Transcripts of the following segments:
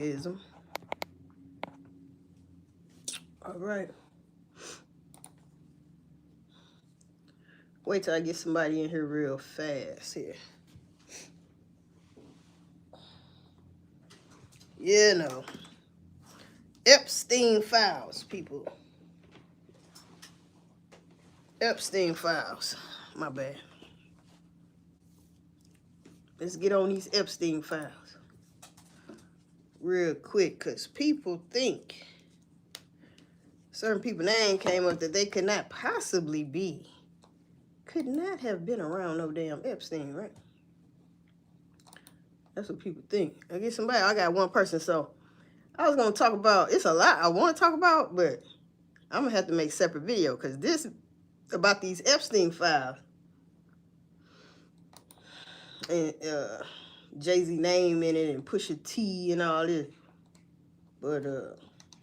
ism. All right. Wait till I get somebody in here real fast here. You know, Epstein files, people. Epstein files. My bad. Let's get on these Epstein files real quick, because people think, certain people name came up that they could not possibly be, could not have been around no damn Epstein, right? That's what people think. I get somebody, I got one person, so I was going to talk about, it's a lot I want to talk about, but I'm going to have to make a separate video, because this, about these Epstein files, and Jay Z name in it, and Pusha T and all this, but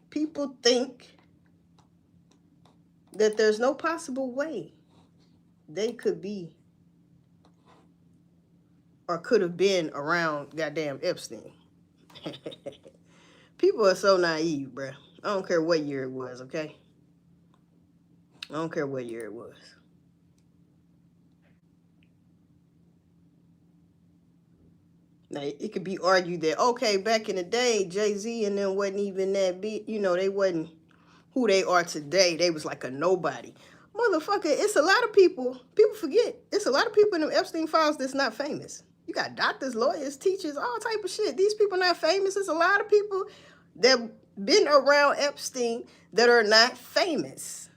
people think that there's no possible way they could be or could have been around goddamn Epstein. People are so naive, bruh. I don't care what year it was, okay? I don't care what year it was. Now, it could be argued that, okay, back in the day, Jay Z and them wasn't even that big. You know, they wasn't who they are today. They was like a nobody. Motherfucker, it's a lot of people. People forget. It's a lot of people in them Epstein files that's not famous. You got doctors, lawyers, teachers, all type of shit. These people not famous. There's a lot of people that been around Epstein that are not famous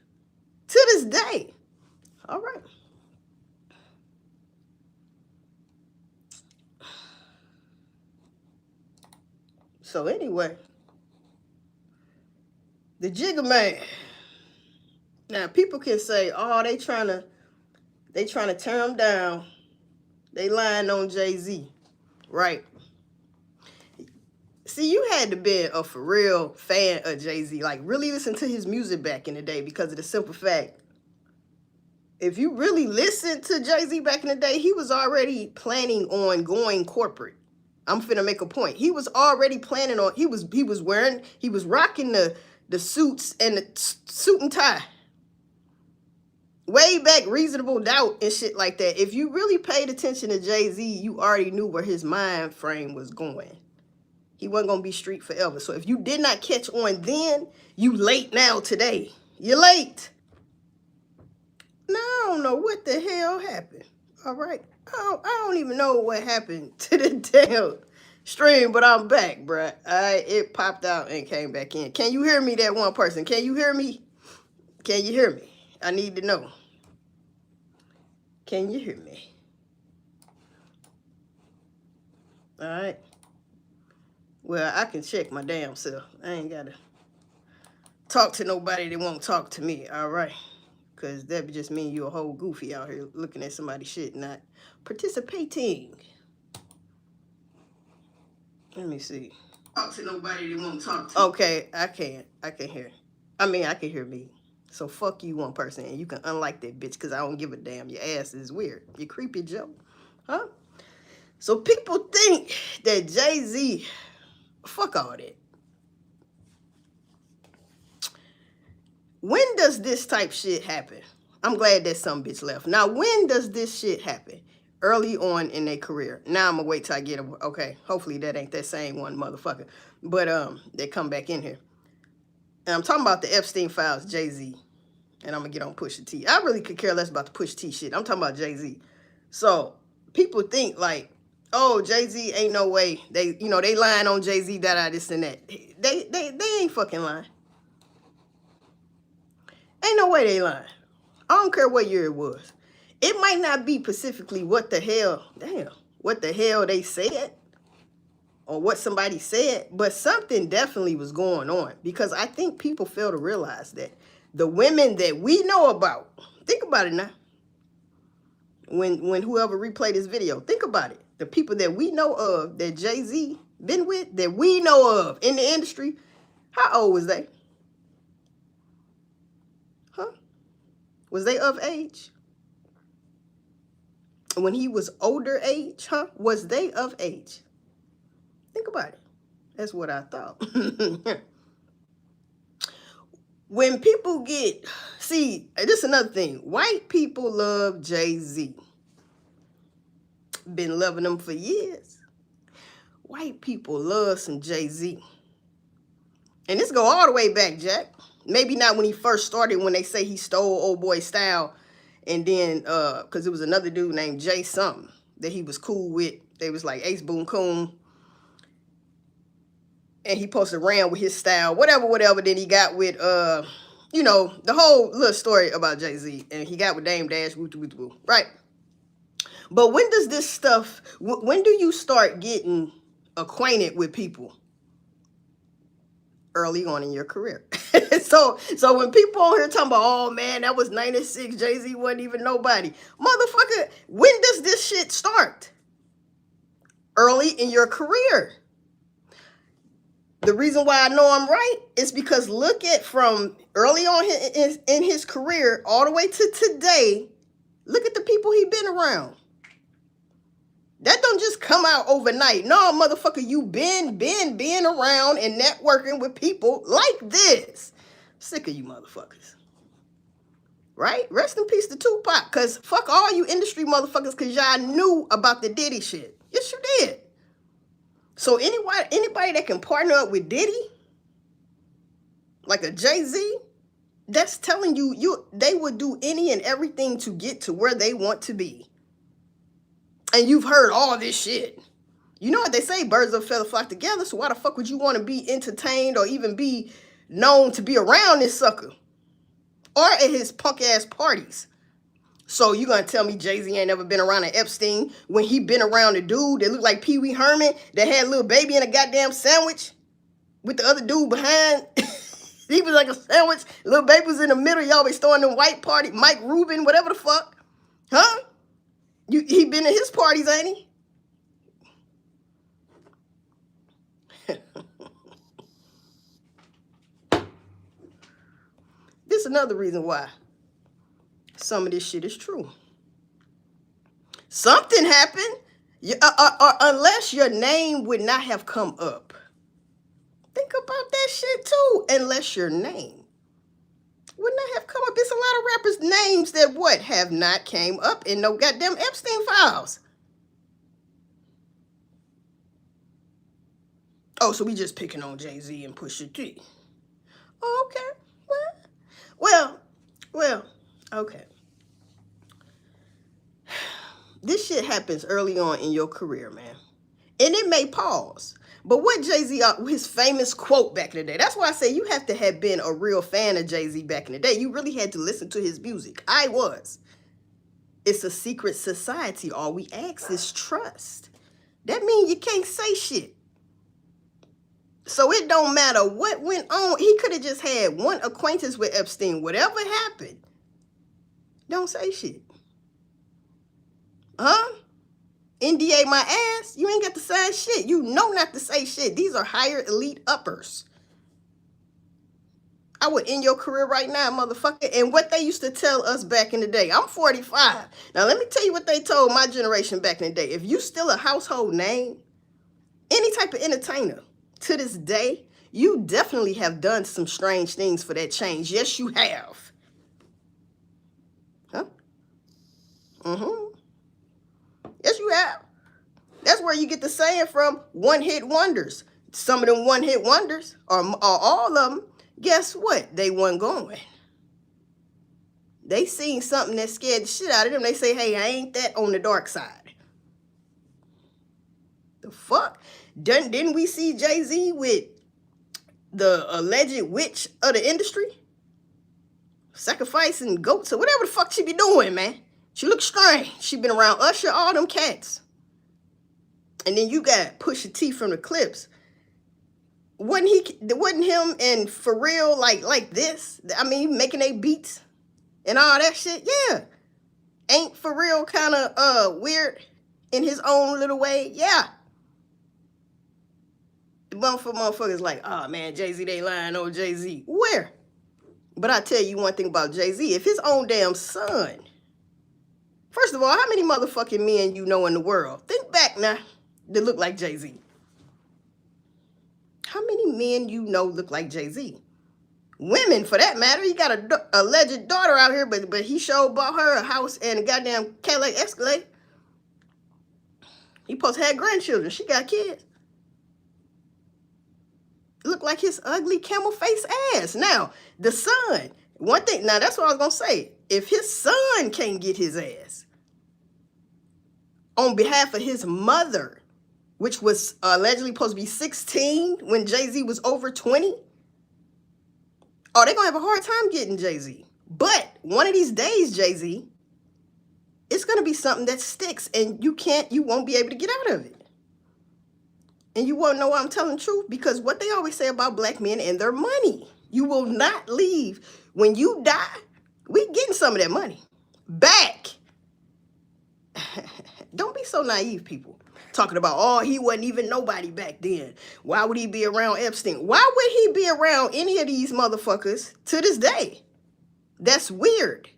to this day. All right. So anyway, the Jigga Man. Now people can say, "Oh, they trying to tear him down. They lying on Jay Z," right? See, you had to be a for real fan of Jay Z, like really listen to his music back in the day, because of the simple fact, if you really listened to Jay Z back in the day, he was already planning on going corporate. I'm finna make a point. He was already planning on. He was rocking the suits and the suit and tie. Way back, Reasonable Doubt and shit like that. If you really paid attention to Jay Z, you already knew where his mind frame was going. He wasn't gonna be street forever. So if you did not catch on then, you late now today. You're late. Now I don't know what the hell happened. All right, I don't even know what happened to the damn stream, but I'm back, bruh. It popped out and came back in. Can you hear me, that one person? Can you hear me? Can you hear me? I need to know. Can you hear me? All right. Well, I can check my damn self. I ain't got to talk to nobody that won't talk to me, all right? Because that would just mean you a whole goofy out here looking at somebody's shit, not participating. Let me see. Talk to nobody that won't talk to me. Okay, I can hear. I mean, I can hear me. So fuck you, one person, and you can unlike that bitch, because I don't give a damn. Your ass is weird. You creepy Joe. Huh? So people think that Jay Z, fuck all that. When does this type shit happen? I'm glad that some bitch left. Now, when does this shit happen? Early on in their career. Now I'm gonna wait till I get them. Okay, hopefully that ain't that same one motherfucker. But they come back in here. And I'm talking about the Epstein files, Jay Z. And I'm gonna get on Pusha T. I really could care less about the Pusha T shit. I'm talking about Jay Z. So people think like, oh, Jay Z ain't no way. They lying on Jay Z, this and that. They ain't fucking lying. Ain't no way they lying. I don't care what year it was. It might not be specifically what the hell they said or what somebody said, but something definitely was going on, because I think people fail to realize that the women that we know about, think about it now. When whoever replayed this video, think about it. The people that we know of that Jay Z been with, that we know of in the industry, how old was they? Huh? Was they of age? When he was older age, huh? Was they of age? Think about it. That's what I thought. When people get, see, this is another thing. White people love Jay Z. Been loving him for years. White people love some Jay Z. And this go all the way back, Jack. Maybe not when he first started, when they say he stole old boy style. And then, because it was another dude named Jay something that he was cool with. They was like Ace Boon Coon. And he posted around with his style, whatever. Then he got with, you know, the whole little story about Jay Z. And he got with Dame Dash, woo, right? But when does this stuff, when do you start getting acquainted with people? Early on in your career. so when people on here talking about, oh man, that was 96, Jay Z wasn't even nobody. Motherfucker, when does this shit start? Early in your career. The reason why I know I'm right is because look at from early on in his career all the way to today, look at the people he been around. That don't just come out overnight. No, motherfucker, you been being around and networking with people like this. Sick of you motherfuckers. Right? Rest in peace to Tupac, because fuck all you industry motherfuckers, because y'all knew about the Diddy shit. Yes, you did. So anybody that can partner up with Diddy, like a Jay Z, that's telling you they would do any and everything to get to where they want to be. And you've heard all this shit. You know what they say, birds of a feather flock together, so why the fuck would you want to be entertained or even be known to be around this sucker? Or at his punk ass parties? So you gonna tell me Jay Z ain't never been around an Epstein when he been around a dude that looked like Pee Wee Herman that had a little baby in a goddamn sandwich with the other dude behind? He was like a sandwich. Little baby was in the middle. Y'all always throwing them white party. Mike Rubin, whatever the fuck. Huh? He been in his parties, ain't he? This is another reason why some of this shit is true. Something happened, unless your name would not have come up. Think about that shit too. Unless your name would not have come up. It's a lot of rappers' names that what have not came up in no goddamn Epstein files. Oh, so we just picking on Jay Z and Pusha T. Oh, okay. Well, okay. This shit happens early on in your career, man. And it may pause. But what Jay Z, his famous quote back in the day, that's why I say you have to have been a real fan of Jay Z back in the day. You really had to listen to his music. I was. It's a secret society. All we ask is trust. That means you can't say shit. So it don't matter what went on. He could have just had one acquaintance with Epstein. Whatever happened, don't say shit. Huh? NDA my ass? You ain't got to sign shit. You know not to say shit. These are higher elite uppers. I would end your career right now, motherfucker. And what they used to tell us back in the day. I'm 45. Now, let me tell you what they told my generation back in the day. If you still a household name, any type of entertainer, to this day, you definitely have done some strange things for that change. Yes, you have. Huh? Mm-hmm. Yes, you have. That's where you get the saying from, one-hit wonders. Some of them one-hit wonders, or all of them, guess what? They wasn't going. They seen something that scared the shit out of them. They say, hey, I ain't that on the dark side. The fuck? Didn't we see Jay Z with the alleged witch of the industry? Sacrificing goats or whatever the fuck she be doing, man. She looks strange. She been around Usher, all them cats. And then you got Pusha T from the Clips. Wasn't him and Pharrell like this? I mean, making they beats and all that shit? Yeah. Ain't Pharrell kind of weird in his own little way? Yeah. The motherfuckers like, oh man, Jay Z, they lying on Jay Z. Where? But I tell you one thing about Jay Z. If his own damn son, first of all, how many motherfucking men you know in the world? Think back now that look like Jay Z. How many men you know look like Jay Z? Women, for that matter. He got a alleged daughter out here, but he sure bought her a house and a goddamn Cadillac Escalade. He supposed to have grandchildren. She got kids. Look like his ugly camel face ass. Now, the son, one thing, now that's what I was going to say. If his son can't get his ass on behalf of his mother, which was allegedly supposed to be 16 when Jay Z was over 20, oh, they're going to have a hard time getting Jay Z. But one of these days, Jay Z, it's going to be something that sticks and you won't be able to get out of it. And you won't know why I'm telling the truth, because what they always say about black men and their money, you will not leave. When you die, we getting some of that money back. Don't be so naive, people. Talking about, oh, he wasn't even nobody back then. Why would he be around Epstein? Why would he be around any of these motherfuckers to this day? That's weird.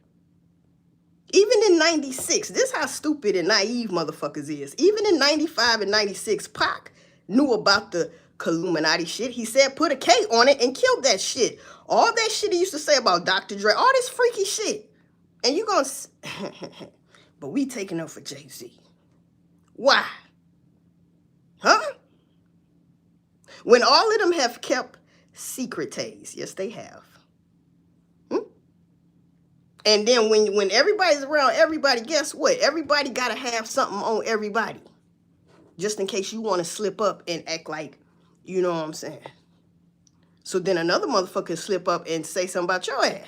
Even in 96, this is how stupid and naive motherfuckers is. Even in 95 and 96, Pac knew about the Illuminati shit. He said put a K on it and killed that shit. All that shit he used to say about Dr. Dre, all this freaky shit. And you gonna but we taking up for Jay Z. Why? Huh? When all of them have kept secretes. Yes, they have. And then when everybody's around everybody, guess what? Everybody gotta have something on everybody. Just in case you want to slip up and act like, you know what I'm saying? So then another motherfucker slip up and say something about your ass.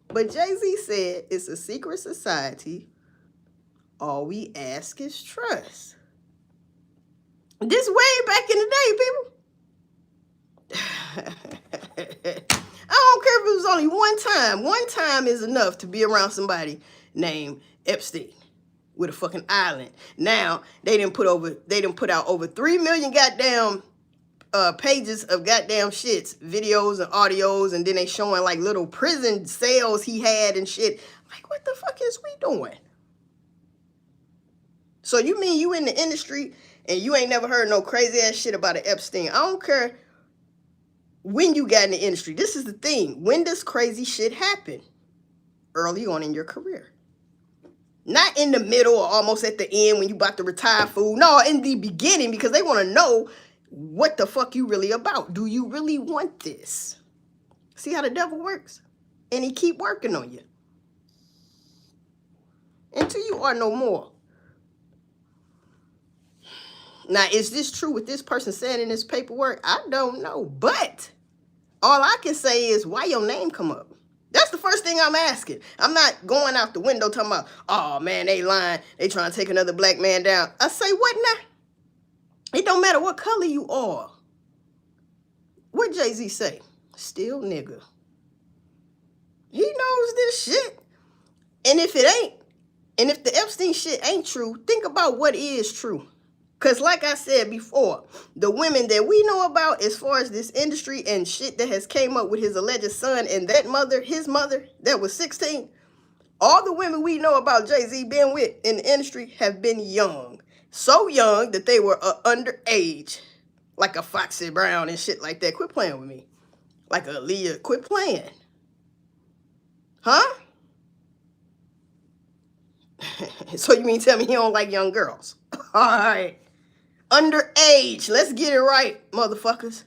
But Jay Z said it's a secret society. All we ask is trust. This way back in the day, people. I don't care if it was only one time. One time is enough to be around somebody named Epstein with a fucking island. Now they didn't put out over 3 million goddamn pages of goddamn shits, videos and audios, and then they showing like little prison cells he had and shit. Like, what the fuck is we doing? So you mean you in the industry and you ain't never heard no crazy ass shit about an Epstein? I don't care when you got in the industry. This is the thing. When does crazy shit happen? Early on in your career. Not in the middle or almost at the end when you about to retire, fool. No, in the beginning, because they want to know what the fuck you really about. Do you really want this? See how the devil works? And he keep working on you. Until you are no more. Now, is this true with this person saying in this paperwork? I don't know. But all I can say is, why your name come up? That's the first thing I'm asking. I'm not going out the window talking about, oh, man, they lying. They trying to take another black man down. I say, what now? It don't matter what color you are. What Jay Z say? Still nigga. He knows this shit. And if it ain't, and if the Epstein shit ain't true, think about what is true. Because like I said before, the women that we know about as far as this industry and shit that has came up with his alleged son and that mother, his mother, that was 16, all the women we know about Jay Z being with in the industry have been young. So young that they were underage. Like a Foxy Brown and shit like that. Quit playing with me. Like a Aaliyah. Quit playing. Huh? So you mean tell me he don't like young girls? All right. Underage. Let's get it right, motherfuckers.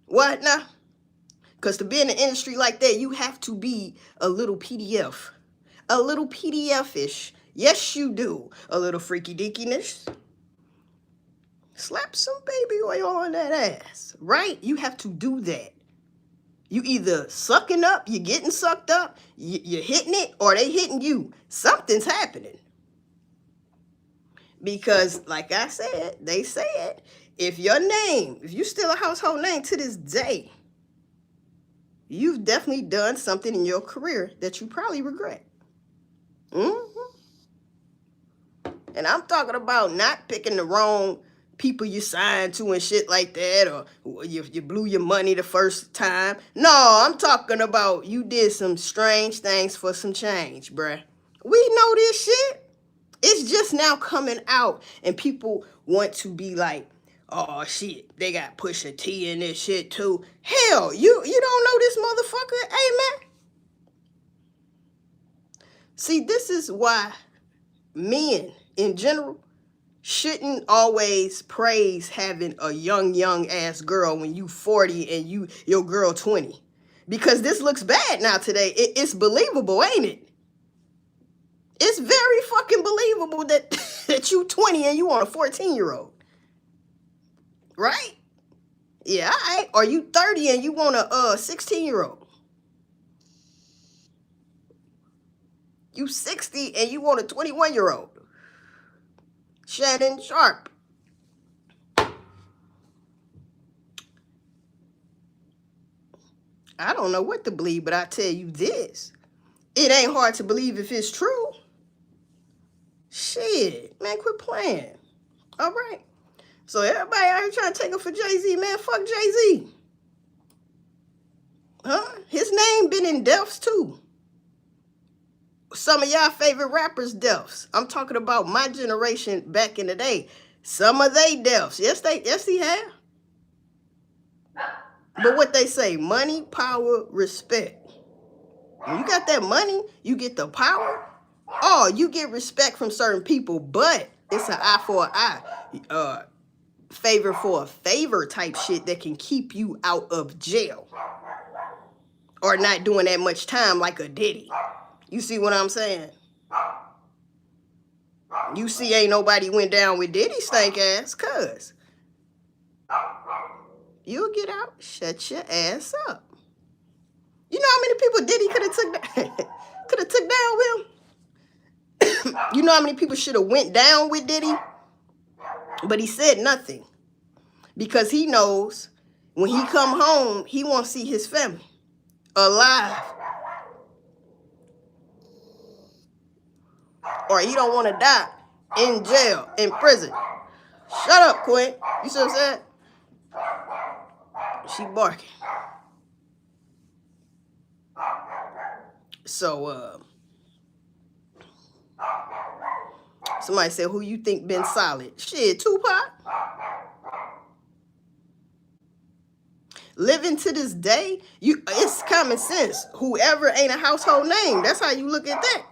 What now? Because to be in the industry like that, you have to be a little PDF. A little PDF-ish. Yes, you do. A little freaky deakiness. Slap some baby oil on that ass. Right? You have to do that. You either sucking up, you're getting sucked up, you're hitting it, or they hitting you. Something's happening. Because, like I said, they said, if your name, if you're still a household name to this day, you've definitely done something in your career that you probably regret. Mm-hmm. And I'm talking about not picking the wrong people you signed to and shit like that, or you blew your money the first time. No, I'm talking about you did some strange things for some change, bruh. We know this shit. It's just now coming out, and people want to be like, Oh shit, they got Pusha T in this shit too. Hell, you don't know this motherfucker? Hey man. See, this is why men in general shouldn't always praise having a young ass girl when you 40 and your girl 20. Because this looks bad now today. It's believable, ain't it? It's very fucking believable that that you 20 and you want a 14-year-old. Right? Yeah, all right. Or you 30 and you want a 16-year-old. You 60 and you want a 21-year-old. Shannon Sharp. I don't know what to believe, but I tell you this. It ain't hard to believe if it's true. Shit, man, quit playing. All right. So everybody out here trying to take him for Jay Z, man. Fuck Jay Z. Huh? His name been in deaths too. Some of y'all favorite rappers' deaths. I'm talking about my generation back in the day. Some of they deaths. Yes, he have. But what they say, money, power, respect. When you got that money, you get the power. Oh, you get respect from certain people, but it's an eye for an eye. Favor for a favor type shit that can keep you out of jail. Or not doing that much time like a Diddy. You see what I'm saying? You see ain't nobody went down with Diddy stank ass, cuz. You'll get out, shut your ass up. You know how many people Diddy could have took down with him? You know how many people should have went down with Diddy? But he said nothing. Because he knows when he come home, he won't see his family alive. Or he don't want to die in jail, in prison. Shut up, Quinn. You see what I'm saying? She barking. So, somebody said, who you think been solid? Shit, Tupac. Living to this day, it's common sense. Whoever ain't a household name, that's how you look at that.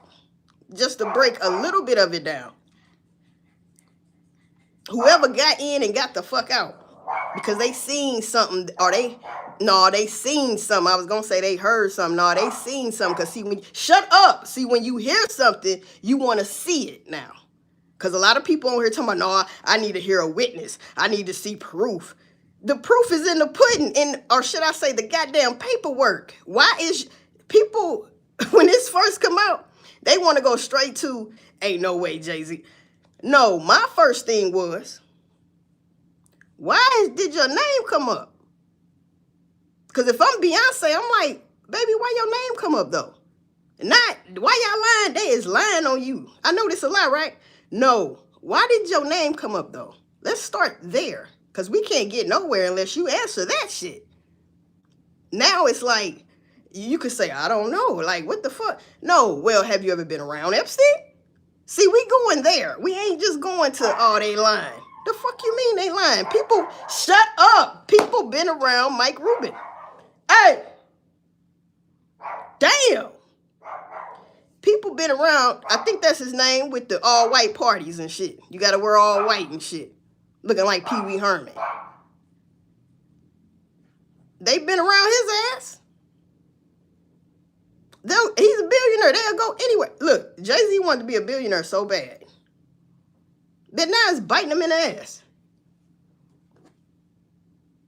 Just to break a little bit of it down. Whoever got in and got the fuck out. Because they seen something, or they seen something. I was going to say they heard something. No, they seen something. Because see, shut up. See, when you hear something, you want to see it now. Because a lot of people on here talking about, no, I need to hear a witness. I need to see proof. The proof is in the pudding, or should I say the goddamn paperwork. Why is people, when this first come out, they want to go straight to, ain't no way, Jay Z. No, my first thing was, why did your name come up? Because if I'm Beyonce, I'm like, baby, why your name come up though? Not, why y'all lying? They is lying on you. I know this a lie, right? No, why did your name come up though? Let's start there. Because we can't get nowhere unless you answer that shit. Now it's like, you could say, I don't know. Like, what the fuck? No, well, have you ever been around Epstein? See, we going there. We ain't just going to, oh, they lying. The fuck you mean they lying? People, shut up. People been around Mike Rubin. Hey. Damn. People been around, I think that's his name, with the all-white parties and shit. You got to wear all white and shit. Looking like Pee Wee Herman. They've been around his ass. He's a billionaire. They'll go anywhere. Look, Jay Z wanted to be a billionaire so bad. But now it's biting him in the ass.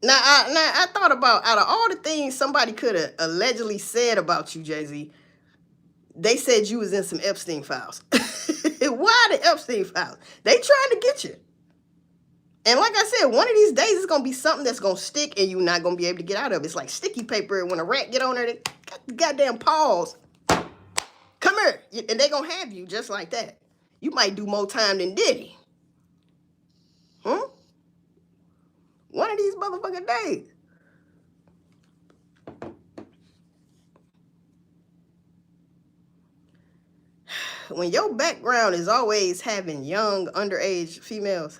Now I thought about, out of all the things somebody could have allegedly said about you, Jay Z, they said you was in some Epstein files. Why the Epstein files? They trying to get you. And like I said, one of these days it's going to be something that's going to stick and you're not going to be able to get out of it. It's like sticky paper. When a rat get on there, they got the goddamn paws. Come here. And they going to have you just like that. You might do more time than Diddy. One of these motherfucking days. When your background is always having young, underage females,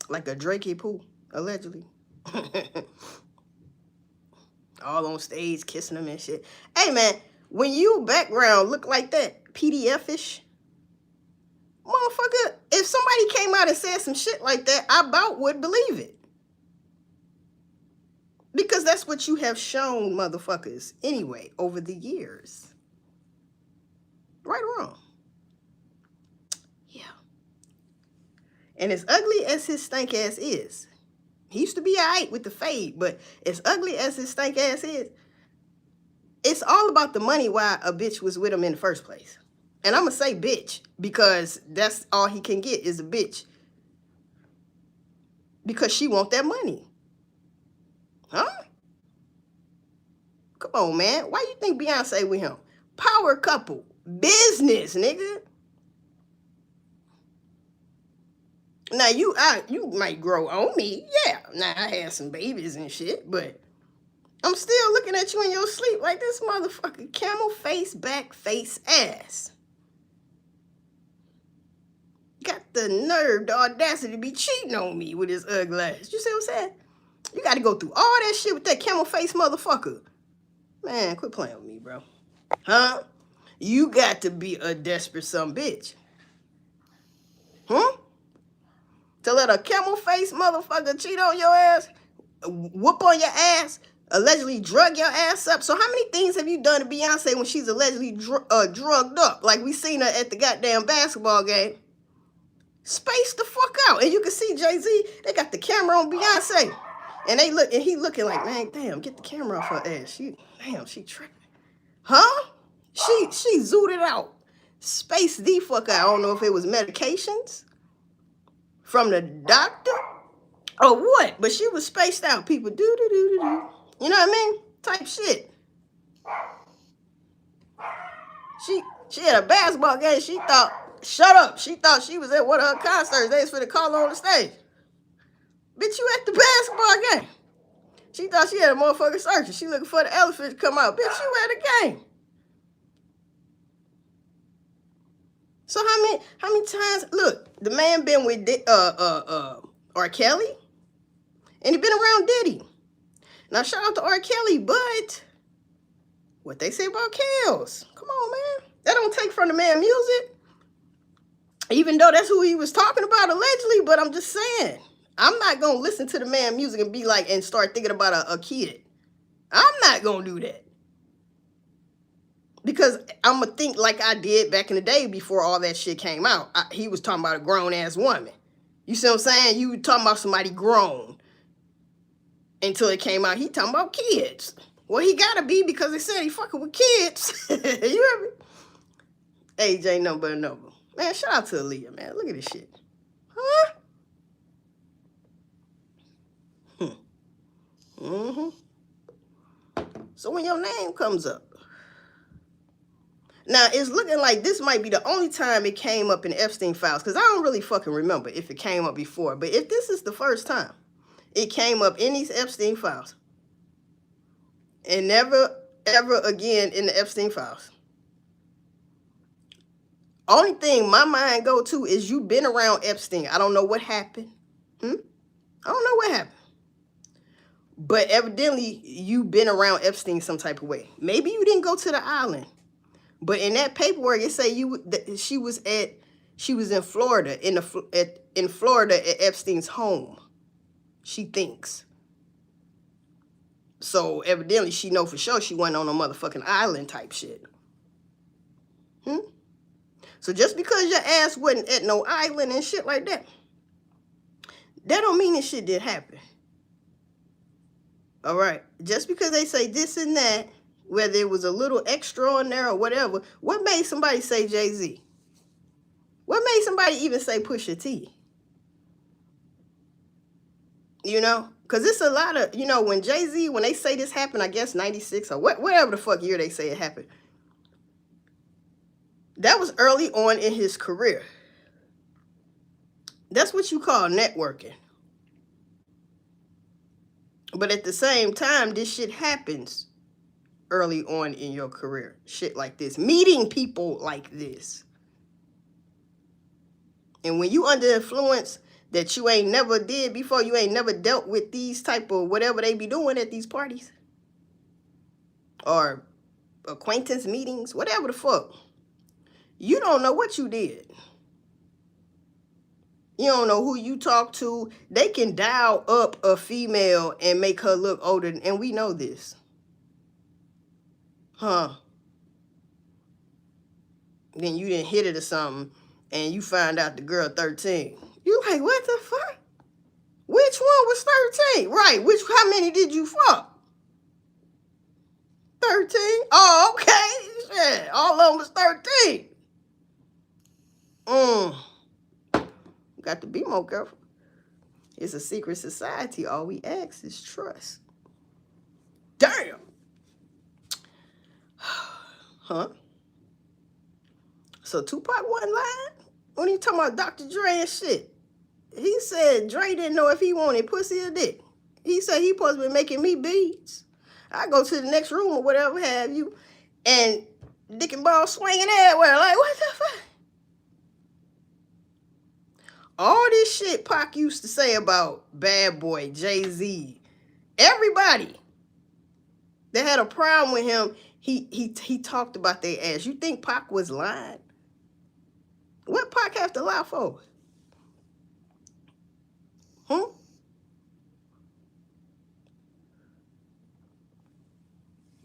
like a Drakey Pooh, allegedly. All on stage kissing them and shit. Hey man, when you background look like that, PDF-ish, motherfucker, if somebody came out and said some shit like that, I about would believe it. Because that's what you have shown motherfuckers anyway over the years. Right or wrong? Yeah. And as ugly as his stank ass is, he used to be alright with the fade, but as ugly as his stank ass is, it's all about the money why a bitch was with him in the first place. And I'm going to say bitch because that's all he can get is a bitch. Because she want that money. Huh? Come on, man. Why you think Beyonce with him? Power couple. Business, nigga. Now, you might grow on me. Yeah. Now, I had some babies and shit, but I'm still looking at you in your sleep like this motherfucker camel face, back face, ass. Got the nerve, the audacity to be cheating on me with his ugly ass. You see what I'm saying? You got to go through all that shit with that camel face motherfucker. Man, quit playing with me, bro. Huh? You got to be a desperate son bitch. Huh? To let a camel face motherfucker cheat on your ass, whoop on your ass, allegedly drug your ass up. So how many things have you done to Beyonce when she's allegedly drugged up? Like we seen her at the goddamn basketball game. Space the fuck out. And you can see Jay Z, they got the camera on Beyonce. And he looking like, man, damn, get the camera off her ass. She tripping. Huh? She zooted it out. Space the fuck out. I don't know if it was medications from the doctor or what, but she was spaced out. People do. You know what I mean? Type shit. She had a basketball game. She thought, shut up. She thought she was at one of her concerts. They was finna call her on the stage. Bitch, you at the basketball game. She thought she had a motherfucker searching. She looking for the elephant to come out. Bitch, you at the game. So how many times? Look, the man been with R. Kelly, and he been around Diddy. Now shout out to R. Kelly, but what they say about Kels? Come on, man. That don't take from the man music. Even though that's who he was talking about allegedly, but I'm just saying, I'm not gonna listen to the man music and be like and start thinking about a kid. I'm not gonna do that. Because I'm going to think like I did back in the day before all that shit came out. He was talking about a grown-ass woman. You see what I'm saying? You were talking about somebody grown. Until it came out, he talking about kids. Well, he got to be because they said he fucking with kids. You hear me? AJ number. Man, shout out to Aaliyah, man. Look at this shit. Huh? So when your name comes up, now, it's looking like this might be the only time it came up in Epstein files, because I don't really fucking remember if it came up before. But if this is the first time it came up in these Epstein files, and never, ever again in the Epstein files, only thing my mind go to is you been around Epstein. I don't know what happened. I don't know what happened. But evidently, you been around Epstein some type of way. Maybe you didn't go to the island. But in that paperwork, it say she was in Florida, in Florida at Epstein's home. She thinks. So evidently, she know for sure she wasn't on a motherfucking island type shit. So just because your ass wasn't at no island and shit like that, that don't mean this shit did happen. All right. Just because they say this and that, whether it was a little extra on there or whatever, what made somebody say Jay Z? What made somebody even say Pusha T? You know? Because it's a lot of, you know, when Jay Z, when they say this happened, I guess 96 or whatever the fuck year they say it happened. That was early on in his career. That's what you call networking. But at the same time, this shit happens early on in your career. Shit like this. Meeting people like this. And when you under influence, that you ain't never did before. You ain't never dealt with these type of whatever they be doing at these parties or acquaintance meetings, whatever the fuck. You don't know what you did. You don't know who you talk to. They can dial up a female and make her look older, and we know this. Huh? Then you didn't hit it or something, and you find out the girl 13. You like, what the fuck? Which one was 13? Right, how many did you fuck? 13? Oh, okay. Shit, all of them was 13. Got to be more careful. It's a secret society. All we ask is trust. Damn. Huh? So Tupac wasn't lying when he talking about Dr. Dre and shit. He said Dre didn't know if he wanted pussy or dick. He said he supposed to be making me beats. I go to the next room or whatever have you, and dick and ball swinging everywhere. Like, what the fuck? All this shit Pac used to say about Bad Boy, Jay Z, everybody that had a problem with him, he talked about their ass. You think Pac was lying? What Pac have to lie for? Huh?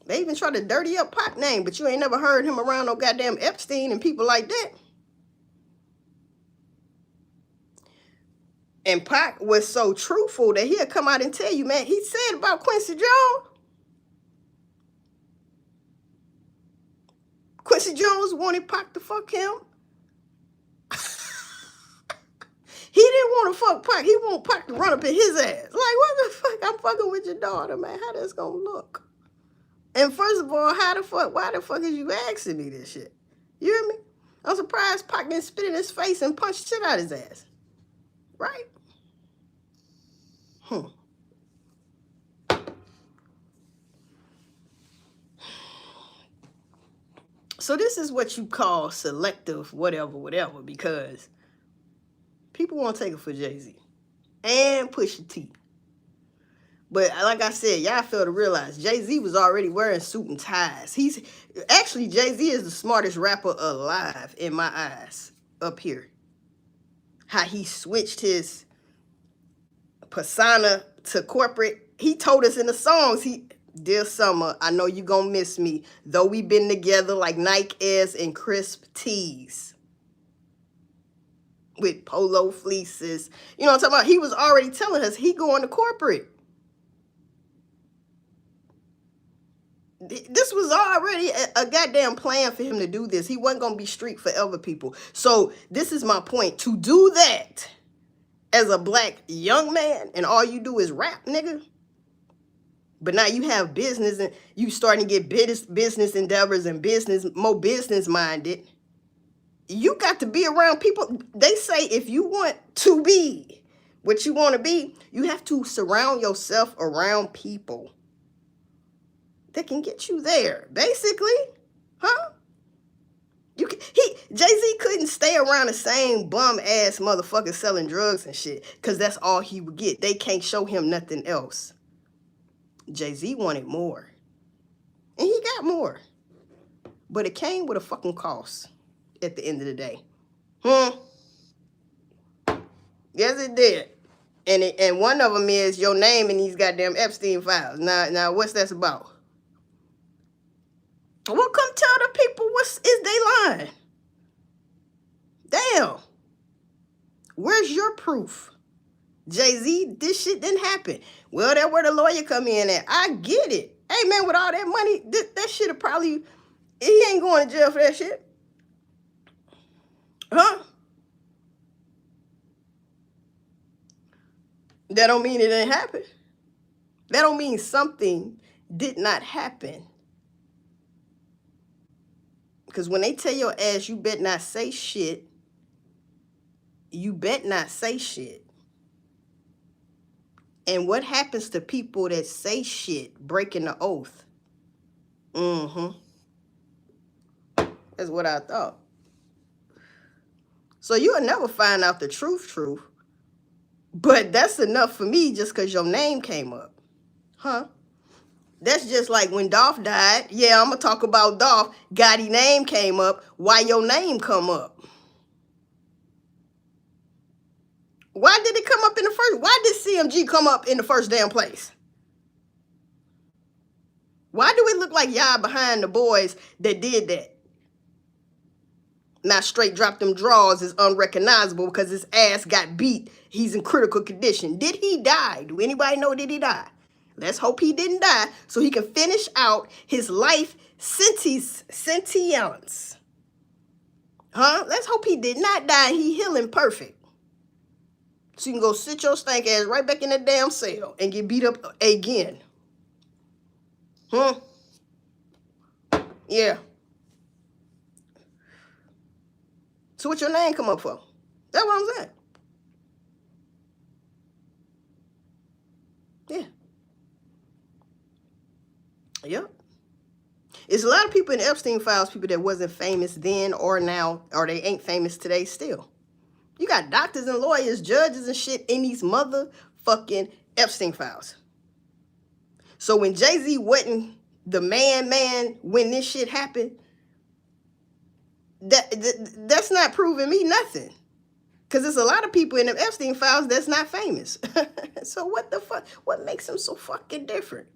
They even try to dirty up Pac name, but you ain't never heard him around no goddamn Epstein and people like that. And Pac was so truthful that he'll come out and tell you, man, he said about Quincy Jones. Quincy Jones wanted Pac to fuck him. He didn't want to fuck Pac. He want Pac to run up in his ass. Like, what the fuck? I'm fucking with your daughter, man. How that's gonna look? And first of all, why the fuck is you asking me this shit? You hear me? I'm surprised Pac didn't spit in his face and punch shit out his ass. Right? So this is what you call selective whatever, because people want to take it for Jay Z and Pusha T. But like I said, y'all fail to realize Jay Z was already wearing suit and ties. Actually, Jay Z is the smartest rapper alive in my eyes up here. How he switched his persona to corporate. He told us in the songs, Dear Summer, I know you gonna miss me, though we been together like Nike Airs and crisp tees with polo fleeces. You know what I'm talking about? He was already telling us he going to corporate. This was already a goddamn plan for him to do this. He wasn't gonna be street forever, people. So this is my point. To do that as a black young man and all you do is rap, nigga. But now you have business and you starting to get business endeavors and more business minded. You got to be around people. They say if you want to be what you want to be, you have to surround yourself around people that can get you there. Basically, huh? Jay-Z couldn't stay around the same bum ass motherfucker selling drugs and shit, because that's all he would get. They can't show him nothing else. Jay-Z wanted more. And he got more. But it came with a fucking cost at the end of the day. Yes, it did. And one of them is your name in these goddamn Epstein files. Now what's that about? Well, come tell the people is they lying. Damn. Where's your proof? Jay-Z, this shit didn't happen. Well, that's where the lawyer come in at. I get it. Hey, man, with all that money, that shit will probably... He ain't going to jail for that shit. Huh? That don't mean it didn't happen. That don't mean something did not happen. Because when they tell your ass you bet not say shit, you bet not say shit. And what happens to people that say shit breaking the oath? That's what I thought. So you'll never find out the truth. But that's enough for me just because your name came up. Huh? That's just like when Dolph died. Yeah, I'm going to talk about Dolph. Gotti name came up. Why your name come up? Why did it come up in the first? Why did CMG come up in the first damn place? Why do it look like y'all behind the boys that did that? Not straight drop them draws is unrecognizable because his ass got beat. He's in critical condition. Did he die? Do anybody know, did he die? Let's hope he didn't die so he can finish out his life sentience. Huh? Let's hope he did not die and he healing perfect. So you can go sit your stank ass right back in the damn cell and get beat up again. Huh? Yeah. So what your name come up for? That's what I'm saying. Yeah. Yep. It's a lot of people in Epstein files, people that wasn't famous then or now, or they ain't famous today still. You got doctors and lawyers, judges and shit in these motherfucking Epstein files. So when Jay Z wasn't the man when this shit happened, that's not proving me nothing. Because there's a lot of people in the Epstein files that's not famous. So what the fuck? What makes him so fucking different?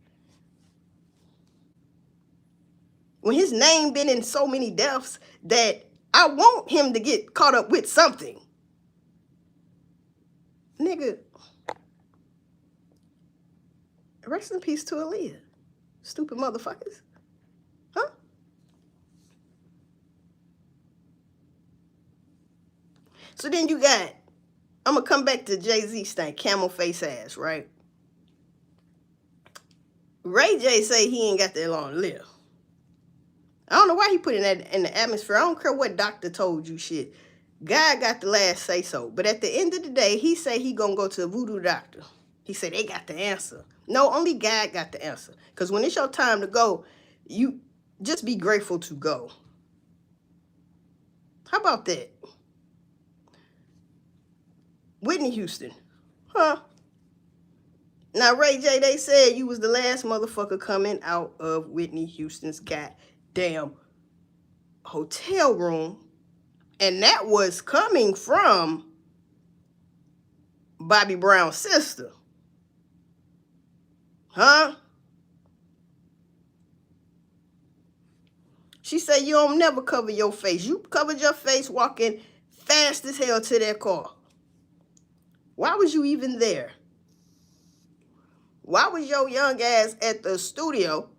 When his name been in so many deaths that I want him to get caught up with something. Nigga, rest in peace to Aaliyah. Stupid motherfuckers. Huh? So then you got, I'm going to come back to Jay Z stank, camel face ass, right? Ray J say he ain't got that long to live. I don't know why he put that in the atmosphere. I don't care what doctor told you shit. God got the last say so. But at the end of the day, he say he gonna go to a voodoo doctor. He said they got the answer. No, only God got the answer. Because when it's your time to go, you just be grateful to go. How about that? Whitney Houston. Huh? Now, Ray J, they said you was the last motherfucker coming out of Whitney Houston's goddamn hotel room. And that was coming from Bobby Brown's sister. Huh? She said you don't never cover your face. You covered your face walking fast as hell to that car. Why was you even there? Why was your young ass at the studio?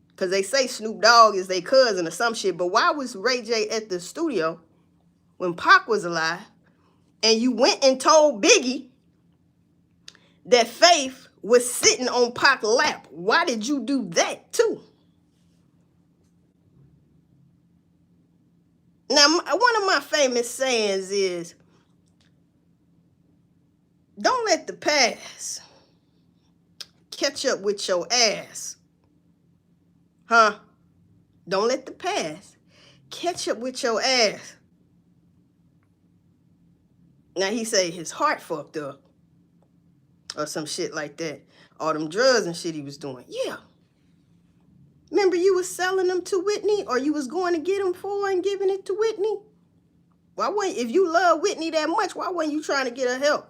Because they say Snoop Dogg is their cousin or some shit. But why was Ray J at the studio when Pac was alive? And you went and told Biggie that Faith was sitting on Pac's lap. Why did you do that too? Now, one of my famous sayings is, don't let the past catch up with your ass. Huh? Don't let the past catch up with your ass. Now, he say his heart fucked up. Or some shit like that. All them drugs and shit he was doing. Yeah. Remember you was selling them to Whitney? Or you was going to get them for and giving it to Whitney? Why wouldn't, if you love Whitney that much, why wasn't you trying to get her help?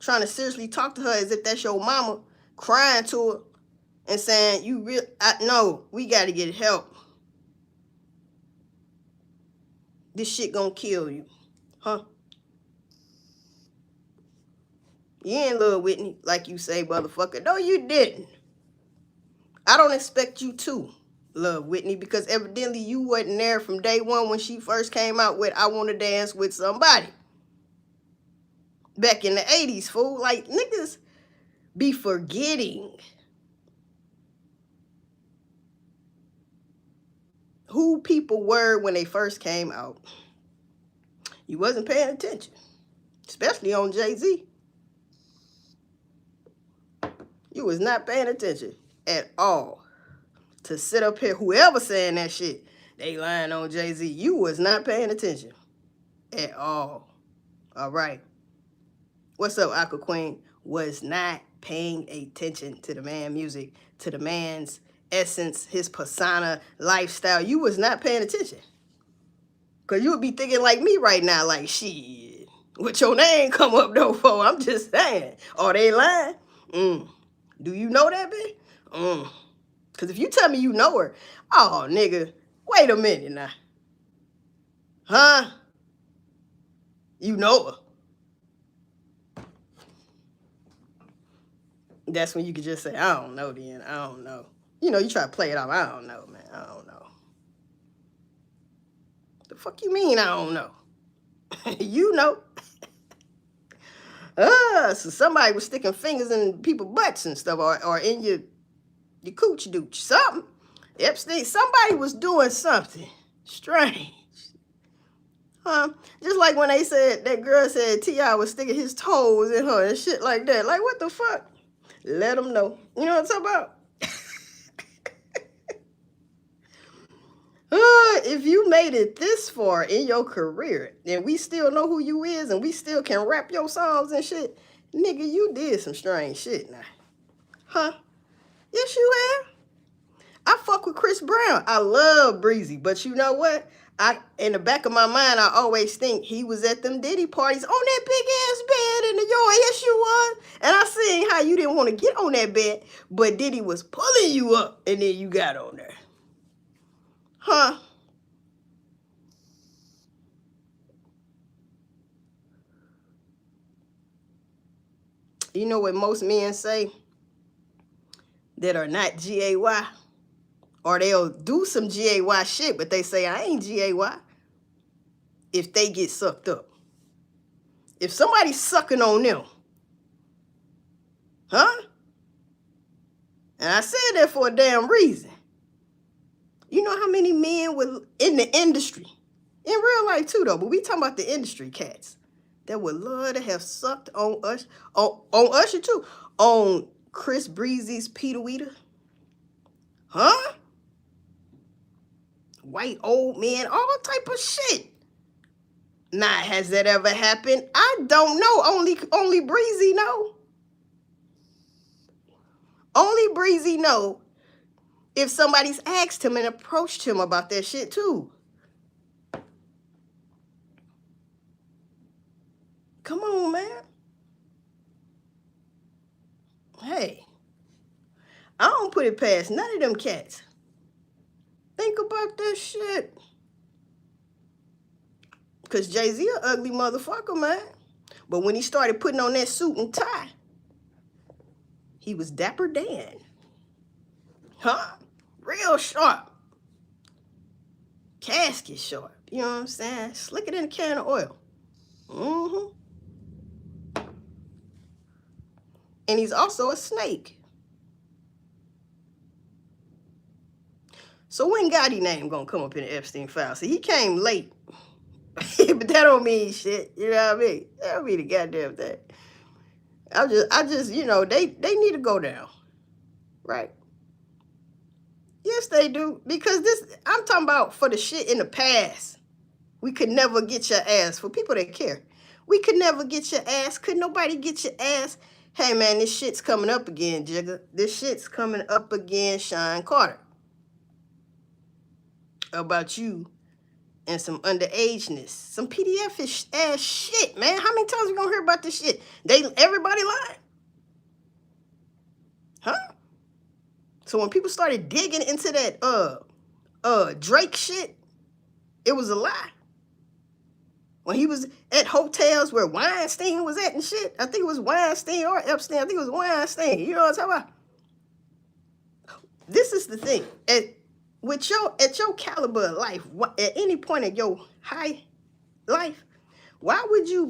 Trying to seriously talk to her as if that's your mama, crying to her and saying, no, we got to get help. This shit gonna kill you. Huh? You ain't love Whitney like you say, motherfucker. No, you didn't. I don't expect you to love Whitney because evidently you wasn't there from day one when she first came out with I Want to Dance with Somebody. Back in the 80s, fool. Like, niggas be forgetting who people were when they first came out. You wasn't paying attention, especially on Jay Z. You was not paying attention at all. To sit up here, whoever saying that shit, they lying on Jay Z. You was not paying attention at all. All right. What's up, Aqua Queen? Was not paying attention to the man music, to the man's essence, his persona, lifestyle. You was not paying attention. Because you would be thinking like me right now, like, shit, what your name come up though for? I'm just saying. Are they lying? Do you know that bitch? Because if you tell me you know her, oh, nigga, wait a minute now. Huh? You know her. That's when you could just say, I don't know then. I don't know. You know, you try to play it off. I don't know, man. I don't know. The fuck you mean I don't know? You know. So somebody was sticking fingers in people's butts and stuff, or in your coochie dooch, something. Epstein, somebody was doing something strange. Huh? Just like when they said, that girl said T.I. was sticking his toes in her and shit like that. Like, what the fuck? Let them know. You know what I'm talking about? If you made it this far in your career and we still know who you is and we still can rap your songs and shit, nigga, you did some strange shit now. Huh? Yes, you have. I fuck with Chris Brown. I love Breezy, but you know what? In the back of my mind, I always think he was at them Diddy parties on that big ass bed in the yard. Yes, you was. And I seen how you didn't want to get on that bed, but Diddy was pulling you up, and then you got on there. Huh? You know what most men say that are not GAY? Or they'll do some GAY shit, but they say, I ain't GAY. If they get sucked up. If somebody's sucking on them. Huh? And I said that for a damn reason. You know how many men would, in the industry, in real life too though, but we talking about the industry cats, that would love to have sucked on us, on Usher too, on Chris Breezy's Peter Weeder. Huh? White old men, all type of shit. Now, has that ever happened? I don't know. Only Breezy know. Only Breezy know if somebody's asked him and approached him about that shit too. Come on, man. Hey, I don't put it past none of them cats. Think about that shit. Because Jay Z an ugly motherfucker, man. But when he started putting on that suit and tie, he was Dapper Dan. Huh? Real sharp. Casket sharp. You know what I'm saying? Slicker than a can of oil. And he's also a snake. So when Gotti name gonna come up in the Epstein file? See, he came late. But that don't mean shit. You know what I mean? That don't mean the goddamn thing. I just, you know, they need to go down. Right? Yes, they do. Because I'm talking about for the shit in the past. We could never get your ass. For people that care. We could never get your ass. Could nobody get your ass? Hey, man, this shit's coming up again, Jigga. This shit's coming up again, Sean Carter. About you and some underageness. Some PDF-ish ass shit, man. How many times we gonna hear about this shit? Everybody lying. Huh? So when people started digging into that Drake shit, it was a lie. When he was at hotels where Weinstein was at and shit, I think it was Weinstein or Epstein. I think it was Weinstein. You know what I'm talking about? This is the thing. At your caliber of life, at any point in your high life, why would you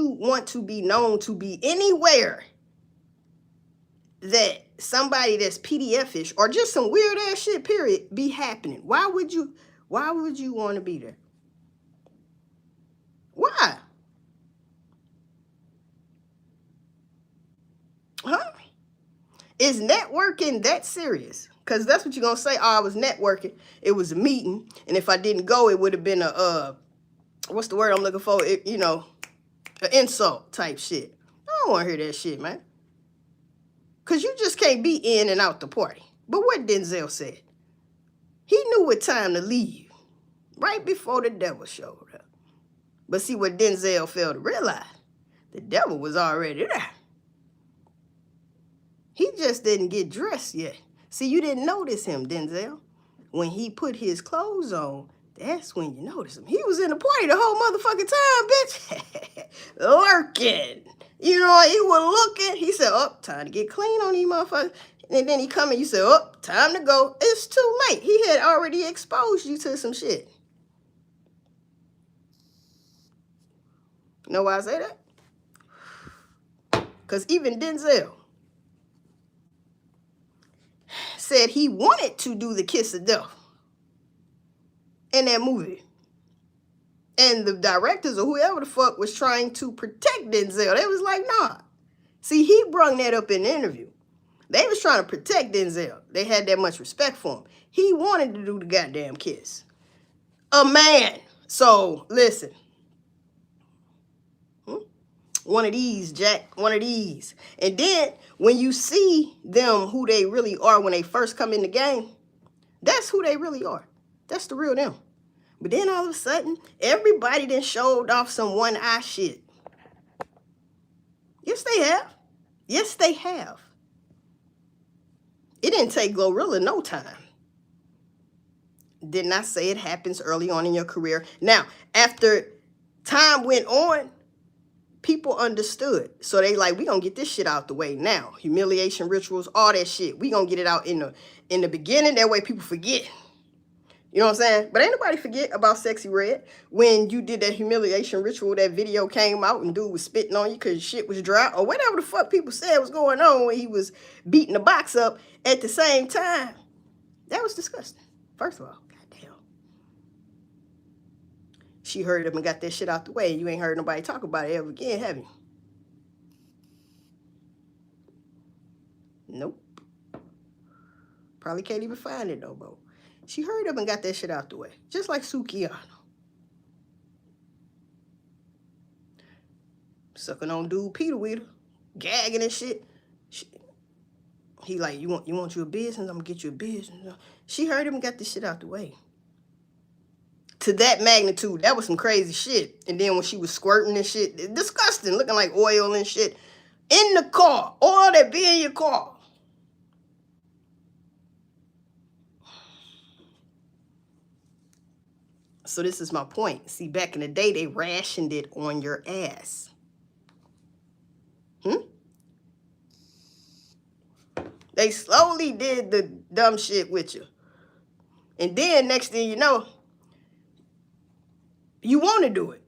want to be known to be anywhere that somebody that's PDF-ish or just some weird ass shit, period, be happening? Why would you want to be there? Why? Huh? Is networking that serious? Because that's what you're going to say. Oh, I was networking. It was a meeting. And if I didn't go, it would have been a, what's the word I'm looking for? It, you know, An insult type shit. I don't want to hear that shit, man. Because you just can't be in and out the party. But what Denzel said, he knew what time to leave right before the devil showed up. But see what Denzel failed to realize, the devil was already there. He just didn't get dressed yet. See, you didn't notice him, Denzel. When he put his clothes on, that's when you notice him. He was in the party the whole motherfucking time, bitch. Lurking. You know, he was looking. He said, oh, time to get clean on these motherfuckers. And then he come and you said, oh, time to go. It's too late. He had already exposed you to some shit. You know why I say that? Because even Denzel said he wanted to do the kiss of death in that movie. And the directors or whoever the fuck was trying to protect Denzel, they was like, nah. See, he brung that up in the interview. They was trying to protect Denzel. They had that much respect for him. He wanted to do the goddamn kiss. A man. So, listen. One of these, Jack. One of these. And then, when you see them, who they really are when they first come in the game, that's who they really are. That's the real them. But then all of a sudden, everybody then showed off some one-eye shit. Yes, they have. Yes, they have. It didn't take Glorilla no time. Did not say it happens early on in your career. Now, after time went on, people understood. So they like, we gonna get this shit out the way now. Humiliation rituals, all that shit. We gonna get it out in the beginning. That way people forget. You know what I'm saying? But ain't nobody forget about Sexy Red. When you did that humiliation ritual, that video came out and dude was spitting on you because shit was dry. Or whatever the fuck people said was going on when he was beating the box up at the same time. That was disgusting. First of all, goddamn. She hurried up and got that shit out the way. And you ain't heard nobody talk about it ever again, have you? Nope. Probably can't even find it no more. She hurried up and got that shit out the way. Just like Sukiyama. Sucking on dude Peter with her. Gagging and shit. He like, you want your business? I'm gonna get you a business. She hurried him and got this shit out the way. To that magnitude, that was some crazy shit. And then when she was squirting and shit, disgusting, looking like oil and shit. In the car. Oil that be in your car. So this is my point. See, back in the day, they rationed it on your ass. They slowly did the dumb shit with you. And then next thing you know, you want to do it.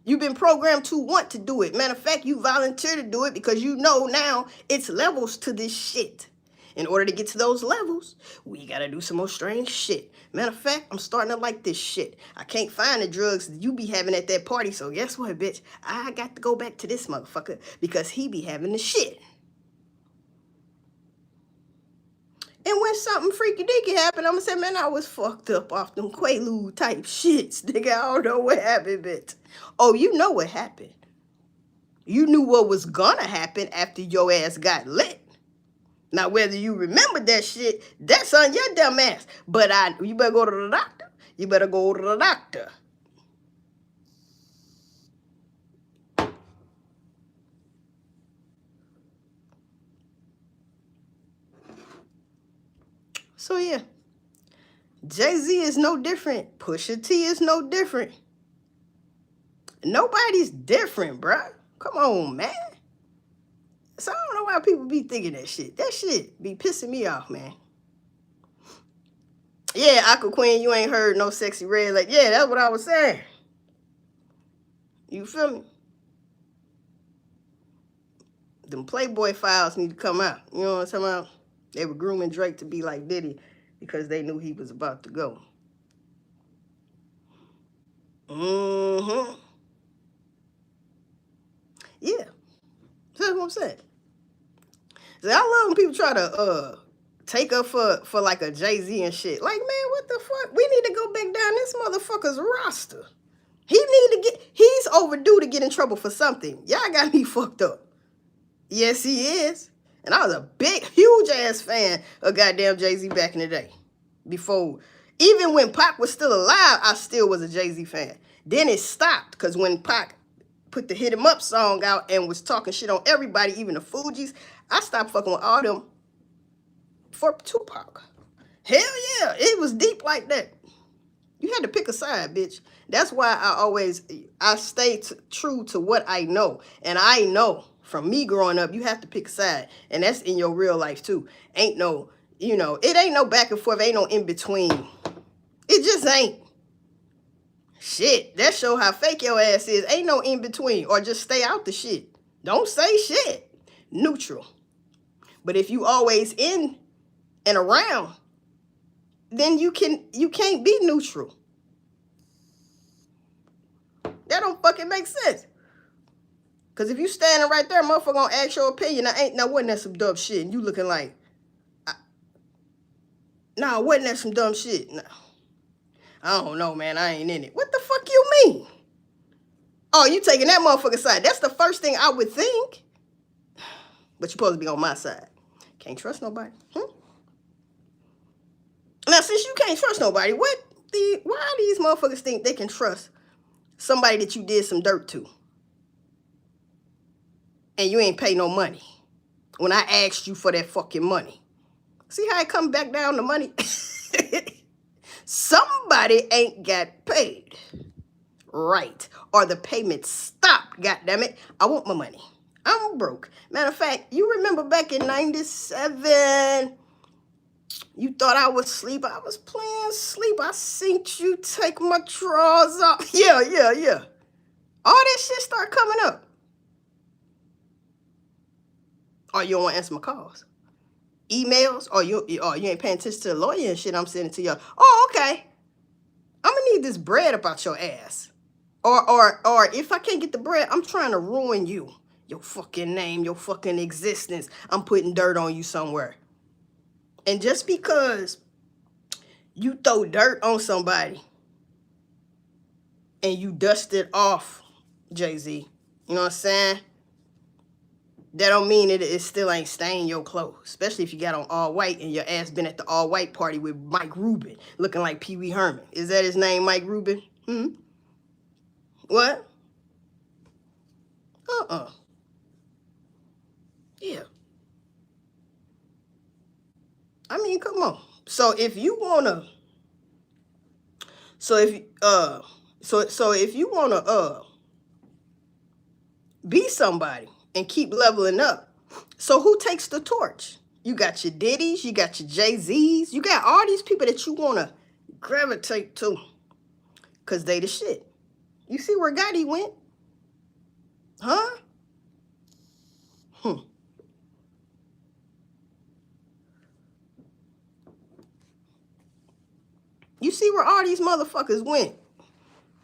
You've been programmed to want to do it. Matter of fact, you volunteer to do it because you know now it's levels to this shit. In order to get to those levels, we gotta do some more strange shit. Matter of fact, I'm starting to like this shit. I can't find the drugs that you be having at that party, so guess what, bitch? I got to go back to this motherfucker because he be having the shit. And when something freaky deaky happened, I'm gonna say, man, I was fucked up off them Quaalude type shits. Nigga, I don't know what happened, bitch. Oh, you know what happened. You knew what was gonna happen after your ass got lit. Now, whether you remember that shit, that's on your dumb ass. But you better go to the doctor. You better go to the doctor. So, yeah. Jay Z is no different. Pusha T is no different. Nobody's different, bruh. Come on, man. So I don't know why people be thinking that shit. That shit be pissing me off, man. Yeah, Aqua Queen, you ain't heard no Sexy Red. Like, yeah, that's what I was saying. You feel me? Them Playboy files need to come out. You know what I'm talking about? They were grooming Drake to be like Diddy because they knew he was about to go. Yeah. That's what I'm saying. See, I love when people try to take up for like a Jay Z and shit. Like, man, what the fuck? We need to go back down this motherfucker's roster. He's overdue to get in trouble for something. Y'all got me fucked up. Yes, he is. And I was a big, huge ass fan of goddamn Jay Z back in the day. Before, even when Pac was still alive, I still was a Jay Z fan. Then it stopped because when Pac put the Hit 'Em Up song out and was talking shit on everybody, even the Fugees, I stopped fucking with all them for Tupac. Hell yeah, it was deep like that. You had to pick a side, bitch. That's why I stay true to what I know. And I know from me growing up, you have to pick a side. And that's in your real life too. Ain't no, it ain't no back and forth. Ain't no in between. It just ain't. Shit, that show how fake your ass is. Ain't no in between. Or just stay out the shit. Don't say shit. Neutral. But if you always in and around, then you can't be neutral. That don't fucking make sense. Because if you standing right there, motherfucker gonna ask your opinion. Wasn't that some dumb shit? And you looking like, wasn't that some dumb shit? No. I don't know, man. I ain't in it. What the fuck you mean? Oh, you taking that motherfucker side. That's the first thing I would think. But you're supposed to be on my side. Can't trust nobody. Now, since you can't trust nobody, why these motherfuckers think they can trust somebody that you did some dirt to? And you ain't pay no money. When I asked you for that fucking money. See how it come back down to money? Somebody ain't got paid. Right. Or the payment stopped, goddammit. I want my money. I'm broke. Matter of fact, you remember back in 97, you thought I was asleep. I was playing sleep. I seen you take my drawers off. Yeah. All that shit start coming up. Or you don't want to answer my calls. Emails, or you ain't paying attention to the lawyer and shit I'm sending to y'all. Oh, okay. I'm gonna need this bread about your ass. Or if I can't get the bread, I'm trying to ruin you. Your fucking name, your fucking existence. I'm putting dirt on you somewhere. And just because you throw dirt on somebody and you dust it off, Jay Z, you know what I'm saying? That don't mean it still ain't staining your clothes. Especially if you got on all white and your ass been at the all white party with Mike Rubin looking like Pee Wee Herman. Is that his name, Mike Rubin? What? Yeah. I mean, come on. So if you wanna be somebody and keep leveling up, so who takes the torch? You got your Diddy's, you got your Jay Z's, you got all these people that you wanna gravitate to, cause they the shit. You see where Gotti went? Huh? You see where all these motherfuckers went?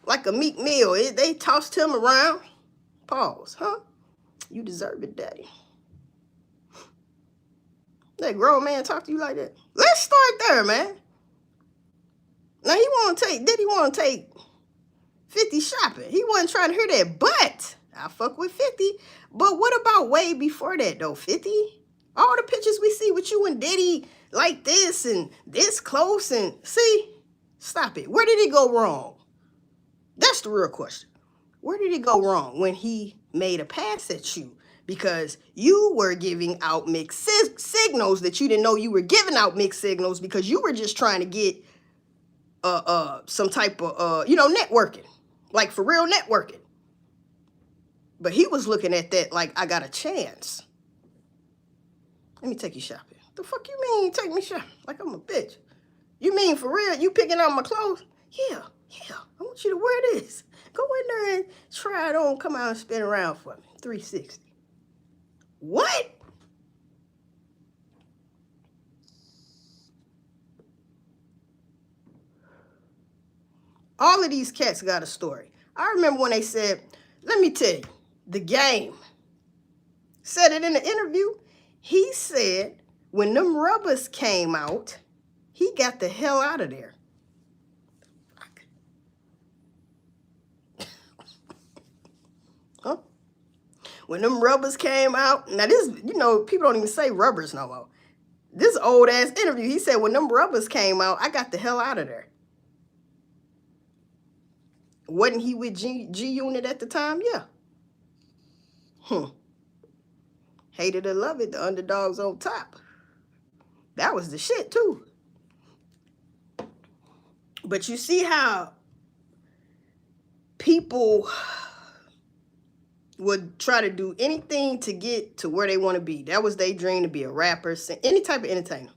Like a Meek Mill. They tossed him around. Pause. Huh? You deserve it, daddy. That grown man talk to you like that? Let's start there, man. Now Did he want to take 50 shopping? He wasn't trying to hear that, but I fuck with 50. But what about way before that, though, 50? All the pictures we see with you and Diddy like this and this close and see? Stop it. Where did it go wrong? That's the real question. Where did it go wrong when he made a pass at you? Because you were giving out mixed signals that you didn't know you were giving out mixed signals because you were just trying to get some type of, networking. Like for real networking. But he was looking at that like, I got a chance. Let me take you shopping. The fuck you mean you take me shopping? Like I'm a bitch. You mean for real? You picking out my clothes? Yeah. I want you to wear this. Go in there and try it on. Come out and spin around for me. 360. What? All of these cats got a story. I remember when they said, let me tell you, The Game said it in the interview. He said when them rubbers came out, he got the hell out of there. when them rubbers came out. Now this, people don't even say rubbers no more. This old ass interview, he said, when them rubbers came out, I got the hell out of there. Wasn't he with G-Unit at the time? Yeah. Hate it or love it, the underdogs on top. That was the shit too. But you see how people would try to do anything to get to where they want to be. That was their dream, to be a rapper, any type of entertainer.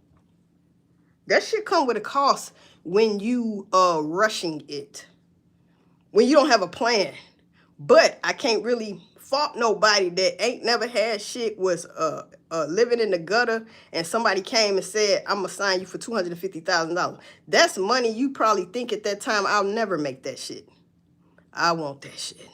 That shit come with a cost when you rushing it, when you don't have a plan. But I can't really fault nobody that ain't never had shit, was living in the gutter, and somebody came and said, I'm gonna sign you for $250,000. That's money you probably think at that time, I'll never make that shit. I want that shit.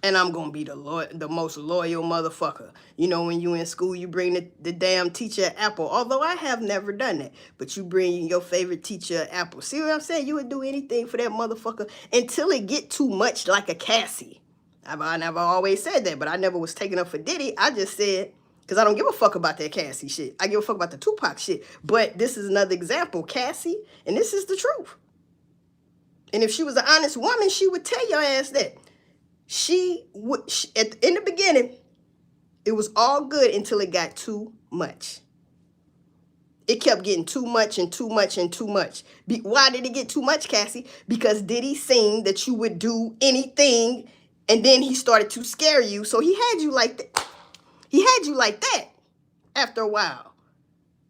And I'm going to be the most loyal motherfucker. You know, when you in school, you bring the damn teacher an apple. Although I have never done that. But you bring your favorite teacher an apple. See what I'm saying? You would do anything for that motherfucker until it get too much, like a Cassie. I never always said that, but I never was taking up for Diddy. I just said, because I don't give a fuck about that Cassie shit. I give a fuck about the Tupac shit. But this is another example. Cassie, and this is the truth. And if she was an honest woman, she would tell your ass that. In the beginning, it was all good until it got too much. It kept getting too much and too much and too much. Why did it get too much, Cassie? Because Diddy seen that you would do anything, and then he started to scare you. So he had you like that. He had you like that after a while.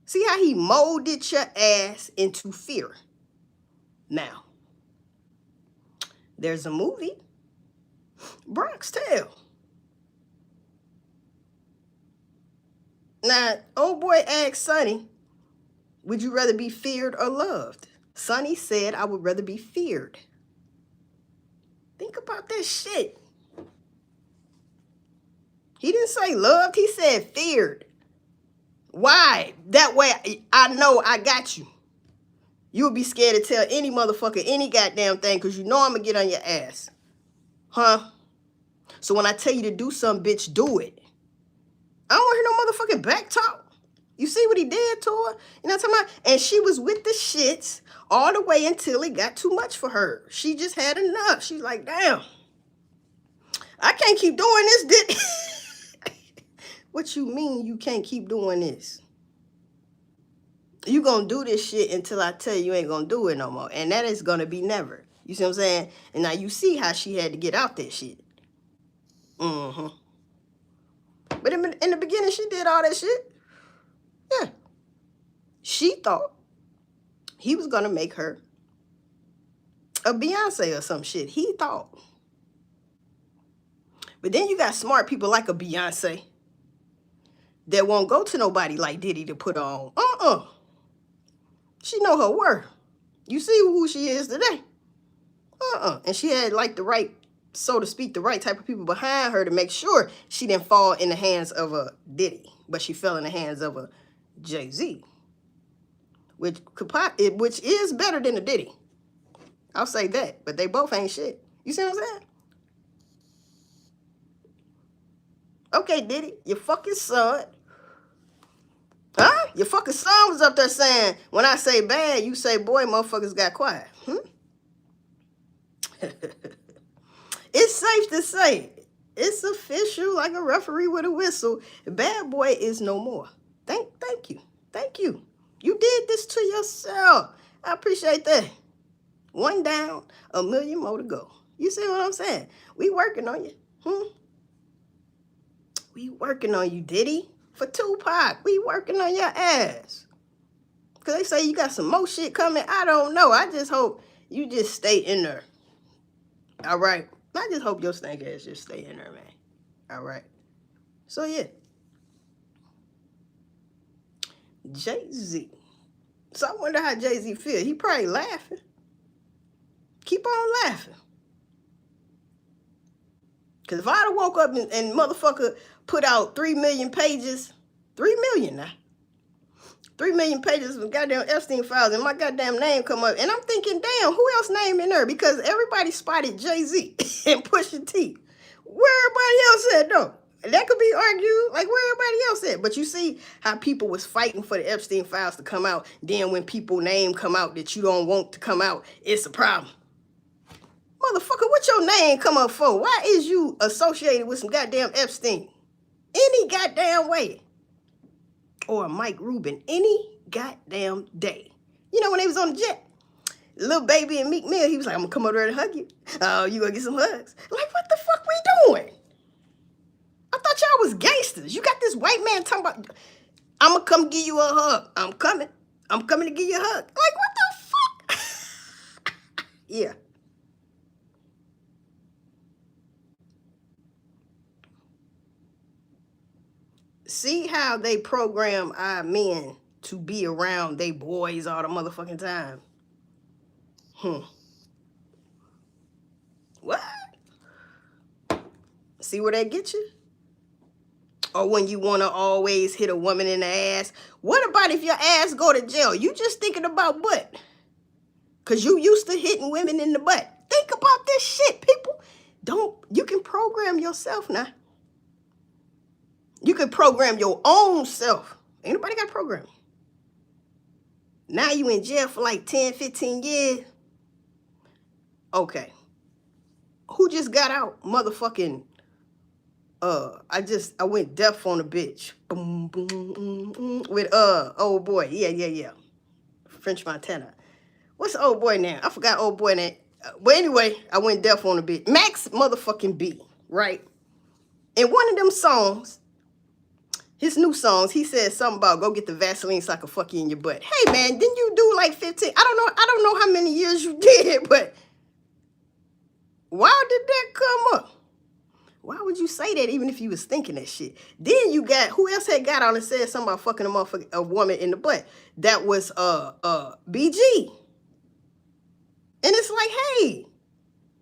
See how he molded your ass into fear. Now, there's a movie, Bronx Tale. Now, old boy asked Sonny, would you rather be feared or loved? Sonny said, I would rather be feared. Think about that shit. He didn't say loved, he said feared. Why? That way I know I got you. You would be scared to tell any motherfucker any goddamn thing because you know I'm going to get on your ass. Huh? So when I tell you to do something, bitch, do it. I don't want to hear no motherfucking back talk. You see what he did to her? You know what I'm talking about? And she was with the shits all the way until it got too much for her. She just had enough. She's like, damn, I can't keep doing this, did What you mean you can't keep doing this? You gonna do this shit until I tell you ain't gonna do it no more. And that is gonna be never. You see what I'm saying? And now you see how she had to get out that shit. Mm-hmm. But in the beginning, she did all that shit. Yeah. She thought he was gonna make her a Beyonce or some shit. He thought. But then you got smart people like a Beyonce that won't go to nobody like Diddy to put on. She know her worth. You see who she is today. And she had like the right, so to speak, the right type of people behind her to make sure she didn't fall in the hands of a Diddy, but she fell in the hands of a Jay Z, which is better than a Diddy. I'll say that, but they both ain't shit. You see what I'm saying? Okay, Diddy, your fucking son. Huh? Your fucking son was up there saying, when I say bad, you say, boy, motherfuckers got quiet. It's safe to say, it's official, like a referee with a whistle. Bad boy is no more. Thank you. Thank you. You did this to yourself. I appreciate that. One down, a million more to go. You see what I'm saying? We working on you. We working on you, Diddy. For Tupac, we working on your ass. Because they say you got some more shit coming. I don't know. I just hope you just stay in there. All right? I just hope your stank ass just stay in there, man. All right? So, yeah. Jay Z. So, I wonder how Jay Z feel. He probably laughing. Keep on laughing. Because if I'd have woke up and motherfucker put out 3 million pages, 3 million now, 3 million pages of goddamn Epstein files, and my goddamn name come up, and I'm thinking, damn, who else name in there? Because everybody spotted Jay Z and Pusha T. Where everybody else at though? That could be argued like where everybody else at. But you see how people was fighting for the Epstein files to come out. Then when people name come out that you don't want to come out, it's a problem. Motherfucker, what your name come up for? Why is you associated with some goddamn Epstein? Any goddamn way. Or Mike Rubin, any goddamn day. You know when they was on the jet? Lil Baby and Meek Mill, he was like, I'm gonna come over there and hug you. Oh, you gonna get some hugs. Like, what the fuck we doing? I thought y'all was gangsters. You got this white man talking about, I'm gonna come give you a hug. I'm coming. I'm coming to give you a hug. Like, what the fuck? Yeah. See how they program our men to be around they boys all the motherfucking time. What? See where that get you? Or when you want to always hit a woman in the ass. What about if your ass go to jail? You just thinking about butt. Because you used to hitting women in the butt. Think about this shit, people. You can program yourself now. You can program your own self. Ain't nobody got programming. Now you in jail for like 10, 15 years. Okay. Who just got out? Motherfucking, I went deaf on a bitch. Boom, boom, with, old boy. Yeah. French Montana. What's the old boy name? I forgot old boy name. But anyway, I went deaf on a bitch. Max motherfucking B, right? In one of them songs, his new songs, he said something about go get the Vaseline so I can fuck you in your butt. Hey man, didn't you do like 15? I don't know how many years you did, but why did that come up? Why would you say that even if you was thinking that shit? Then you got, who else had got on and said something about fucking a woman in the butt? That was BG. And it's like, hey,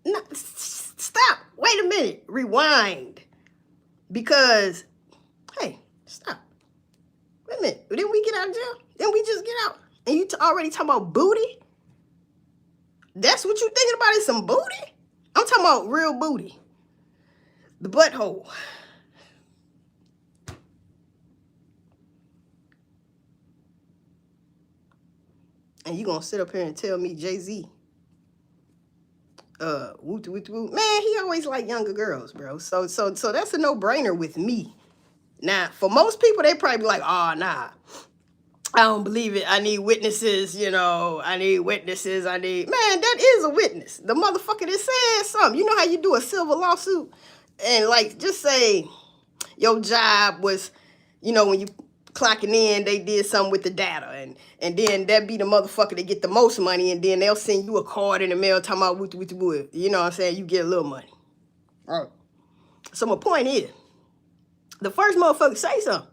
no, stop. Wait a minute. Rewind. Because, hey, stop. Wait a minute. Didn't we get out of jail? Didn't we just get out? And you already talking about booty? That's what you thinking about is some booty? I'm talking about real booty. The butthole. And you gonna sit up here and tell me Jay Z, woo. Man, he always like younger girls, bro. So that's a no-brainer with me. Now, for most people, they probably be like, oh, nah, I don't believe it. I need witnesses, I need witnesses. Man, that is a witness. The motherfucker that said something. You know how you do a civil lawsuit? And like, just say your job was, when you clocking in, they did something with the data. And then that be the motherfucker that get the most money. And then they'll send you a card in the mail talking about wood. You know what I'm saying? You get a little money. All right. So my point is, the first motherfucker say something,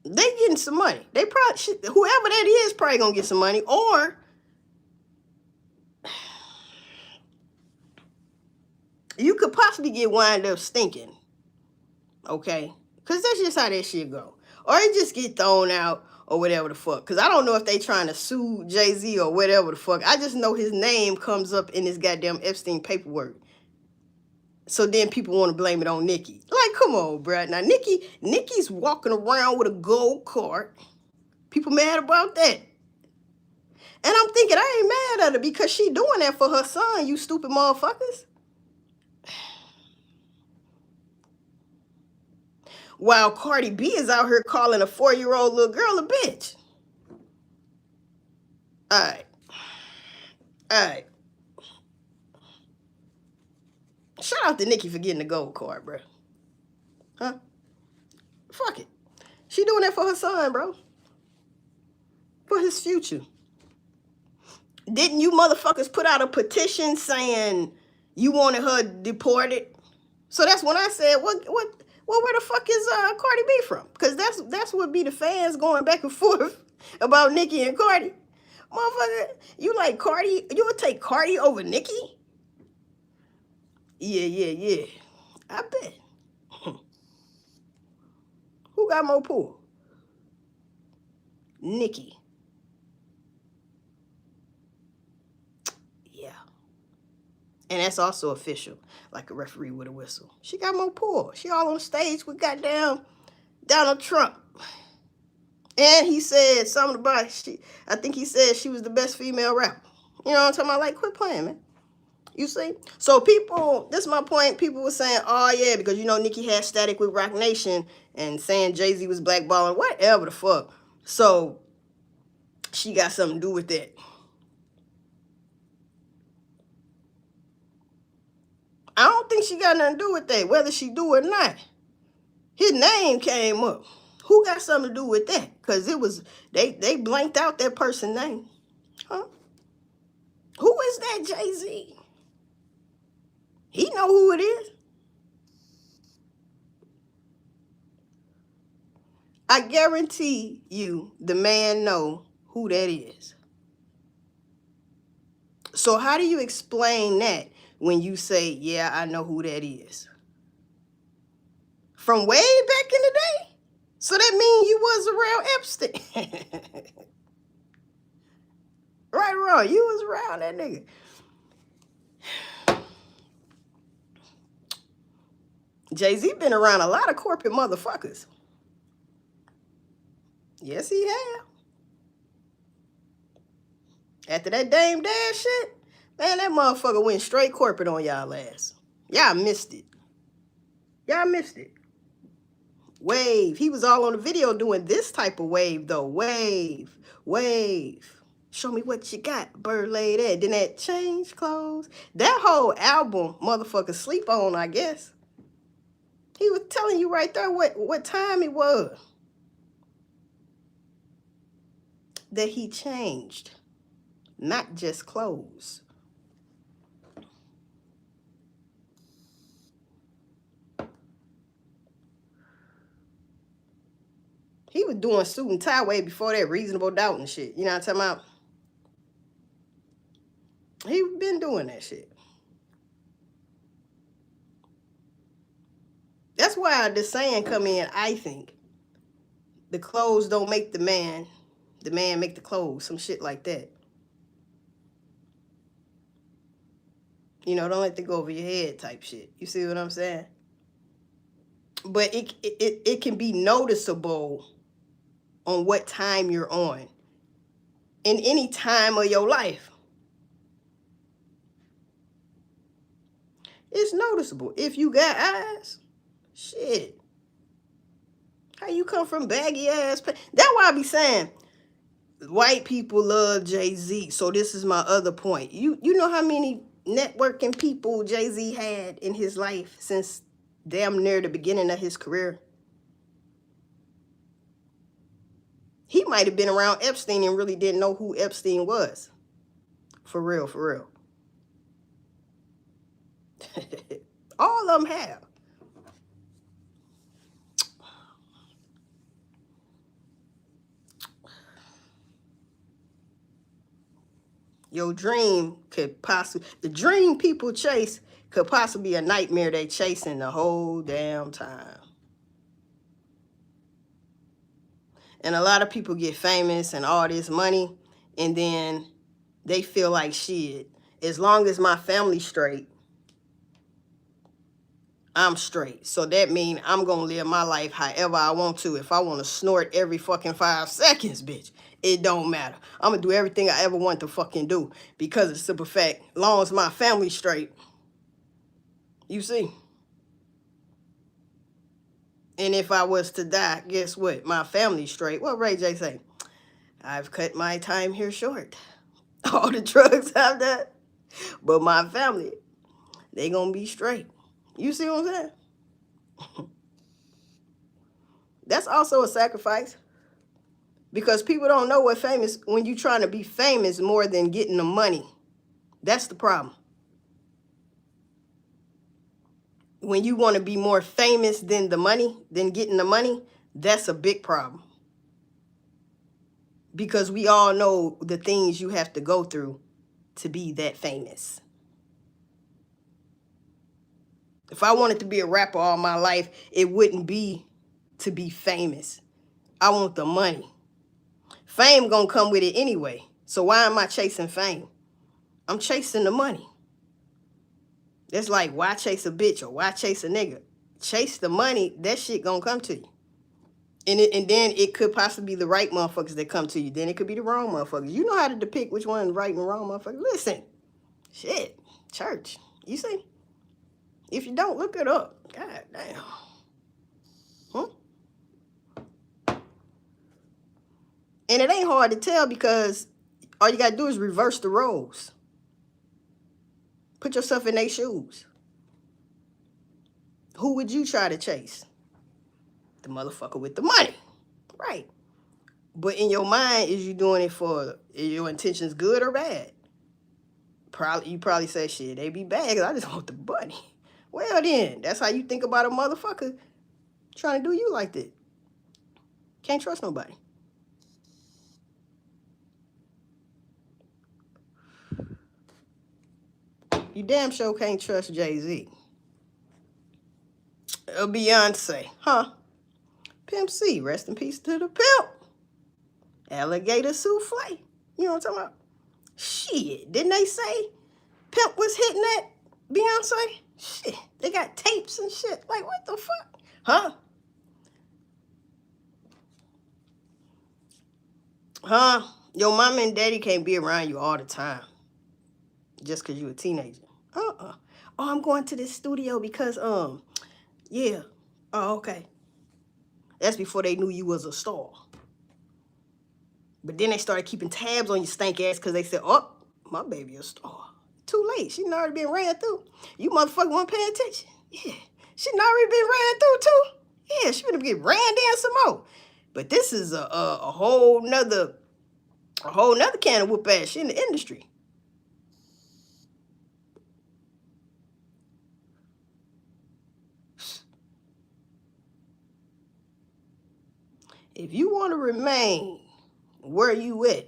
they getting some money. They probably, whoever that is probably gonna get some money. Or you could possibly get wind up stinking. Okay? Because that's just how that shit go. Or it just get thrown out or whatever the fuck. Because I don't know if they trying to sue Jay Z or whatever the fuck. I just know his name comes up in this goddamn Epstein paperwork. So then people want to blame it on Nicki. Like, come on, bruh. Now, Nicki's walking around with a gold card. People mad about that. And I'm thinking, I ain't mad at her because she doing that for her son, you stupid motherfuckers. While Cardi B is out here calling a 4-year-old little girl a bitch. All right. Shout out to Nicki for getting the gold card, bro. Huh? Fuck it. She doing that for her son, bro. For his future. Didn't you motherfuckers put out a petition saying you wanted her deported? So that's when I said, where the fuck is Cardi B from? Because that's what be the fans going back and forth about Nicki and Cardi. Motherfucker, you like Cardi? You would take Cardi over Nicki? Yeah. I bet. Who got more pull? Nicki. Yeah. And that's also official, like a referee with a whistle. She got more pull. She all on the stage with goddamn Donald Trump. And he said something about I think he said she was the best female rapper. You know what I'm talking about? Like, quit playing, man. You see? So people, this is my point, people were saying, oh yeah, because you know Nicki had static with Roc Nation and saying Jay Z was blackballing, whatever the fuck. So she got something to do with that. I don't think she got nothing to do with that, whether she do or not. His name came up. Who got something to do with that? Because it was, they blanked out that person's name. Huh? Who is that Jay Z? He know who it is. I guarantee you the man know who that is. So how do you explain that when you say, yeah, I know who that is? From way back in the day? So that means you was around Epstein. Right or wrong, you was around that nigga. Jay Z been around a lot of corporate motherfuckers. Yes, he have. After that Dame Dash shit, man, that motherfucker went straight corporate on y'all ass. Y'all missed it. Y'all missed it. Wave. He was all on the video doing this type of wave, though. Wave. Wave. Show me what you got, bird laid at. Then that change clothes. That whole album, motherfucker, sleep on, I guess. He was telling you right there what time it was. That he changed. Not just clothes. He was doing suit and tie way before that Reasonable Doubt and shit. You know what I'm talking about? He been doing that shit. That's why the saying come in, I think. The clothes don't make the man make the clothes. Some shit like that. You know, don't let that go over your head type shit. You see what I'm saying? But it can be noticeable on what time you're on. In any time of your life. It's noticeable. If you got eyes, shit. How you come from baggy ass? That's why I be saying white people love Jay Z. So this is my other point. You know how many networking people Jay Z had in his life since damn near the beginning of his career? He might have been around Epstein and really didn't know who Epstein was. For real, for real. All of them have. Your dream could possibly, the dream people chase could possibly be a nightmare they chasing the whole damn time. And a lot of people get famous and all this money, and then they feel like, shit, as long as my family's straight, I'm straight. So that means I'm going to live my life however I want to. If I want to snort every fucking 5 seconds, bitch, it don't matter. I'm going to do everything I ever want to fucking do because of the simple fact, as long as my family's straight, you see. And if I was to die, guess what? My family's straight. What Ray J say? I've cut my time here short. All the drugs I've done. But my family, they gonna be straight. You see what I'm saying? That's also a sacrifice. Because people don't know what famous, when you're trying to be famous more than getting the money. That's the problem. When you want to be more famous than the money, than getting the money, that's a big problem. Because we all know the things you have to go through to be that famous. If I wanted to be a rapper all my life, it wouldn't be to be famous. I want the money. Fame gonna come with it anyway. So why am I chasing fame? I'm chasing the money. It's like, why chase a bitch or why chase a nigga? Chase the money, that shit gonna come to you. And then it could possibly be the right motherfuckers that come to you. Then it could be the wrong motherfuckers. You know how to depict which one is right and wrong motherfuckers. Listen, shit, church. You see? If you don't, look it up. God damn. And it ain't hard to tell because all you gotta do is reverse the roles. Put yourself in their shoes. Who would you try to chase? The motherfucker with the money. Right. But in your mind, is you doing it for, is your intentions good or bad? You probably say, shit, they be bad because I just want the money. Well then, that's how you think about a motherfucker trying to do you like that. Can't trust nobody. You damn sure can't trust Jay Z. Beyonce, huh? Pimp C, rest in peace to the pimp. Alligator souffle. You know what I'm talking about? Shit, didn't they say Pimp was hitting that Beyonce? Shit, they got tapes and shit. Like, what the fuck? Huh? Huh? Your mama and daddy can't be around you all the time just because you a teenager. Oh, I'm going to this studio because, yeah. Oh, okay. That's before they knew you was a star. But then they started keeping tabs on your stank ass because they said, oh, my baby a star. Too late. She already been ran through. You motherfucker weren't paying attention. Yeah. She already been ran through too. Yeah, she gonna get ran down some more. But this is a whole nother can of whoop ass. She in the industry. If you want to remain where you at,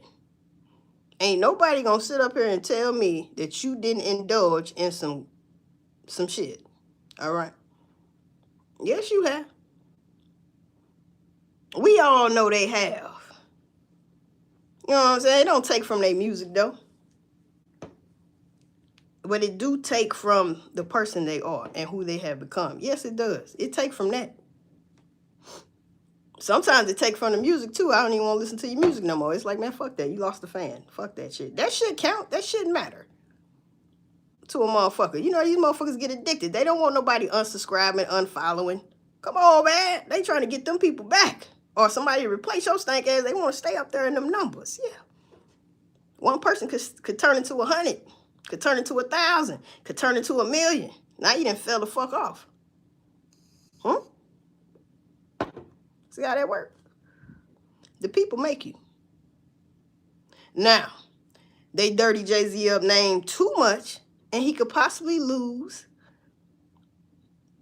ain't nobody gonna sit up here and tell me that you didn't indulge in some shit. All right. Yes, you have. We all know they have. You know what I'm saying? It don't take from their music though. But it do take from the person they are and who they have become. Yes, it does. It take from that. Sometimes it take from the music too. I don't even want to listen to your music no more. It's like, man, fuck that. You lost a fan. Fuck that shit. That shit count. That shit matter to a motherfucker. You know, these motherfuckers get addicted. They don't want nobody unsubscribing, unfollowing. Come on, man. They trying to get them people back. Or somebody to replace your stank ass. They want to stay up there in them numbers. Yeah. One person could turn into 100. Could turn into 1,000. Could turn into 1,000,000. Now you done fell the fuck off. Huh? See how that works? The people make you. Now, they dirty Jay Z up name too much, and he could possibly lose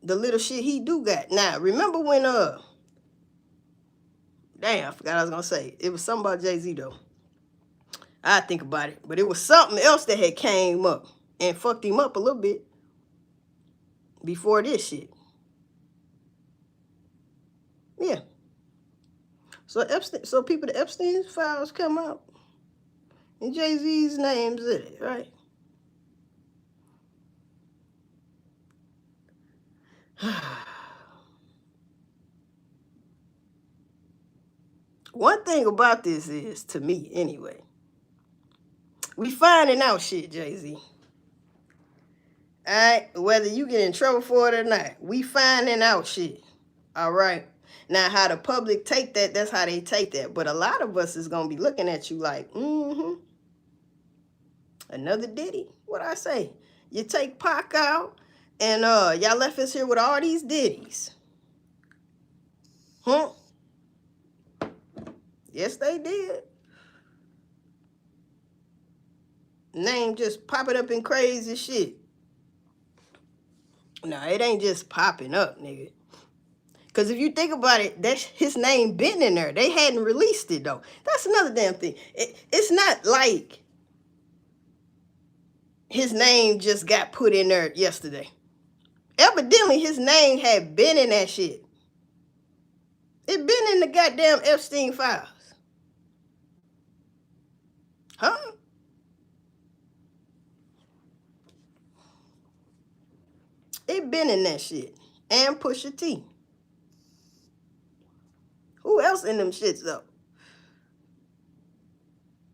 the little shit he do got. Now, remember when damn, I forgot what I was gonna say. It was something about Jay Z though. I think about it, but it was something else that had came up and fucked him up a little bit before this shit. Yeah. So people, the Epstein files come out, and Jay Z's name's in it, right? One thing about this is, to me anyway, we finding out shit, Jay Z. All right, whether you get in trouble for it or not, we finding out shit. All right. Now, how the public take that, that's how they take that. But a lot of us is going to be looking at you like, another Diddy? What I say? You take Pac out, and y'all left us here with all these Diddies. Huh? Yes, they did. Name just popping up in crazy shit. No, it ain't just popping up, nigga. Because if you think about it, that's his name been in there. They hadn't released it, though. That's another damn thing. It's not like his name just got put in there yesterday. Evidently, his name had been in that shit. It been in the goddamn Epstein files. Huh? It been in that shit. And Pusha T. Who else in them shits though?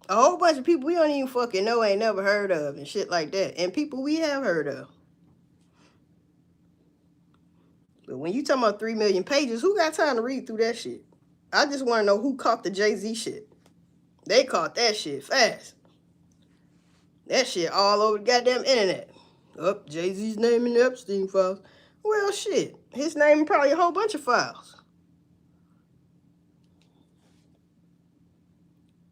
A whole bunch of people we don't even fucking know, ain't never heard of and shit like that. And people we have heard of. But when you talking about 3 million pages, who got time to read through that shit? I just want to know who caught the Jay Z shit. They caught that shit fast. That shit all over the goddamn internet. Up, Jay Z's name in the Epstein files. Well, shit. His name in probably a whole bunch of files.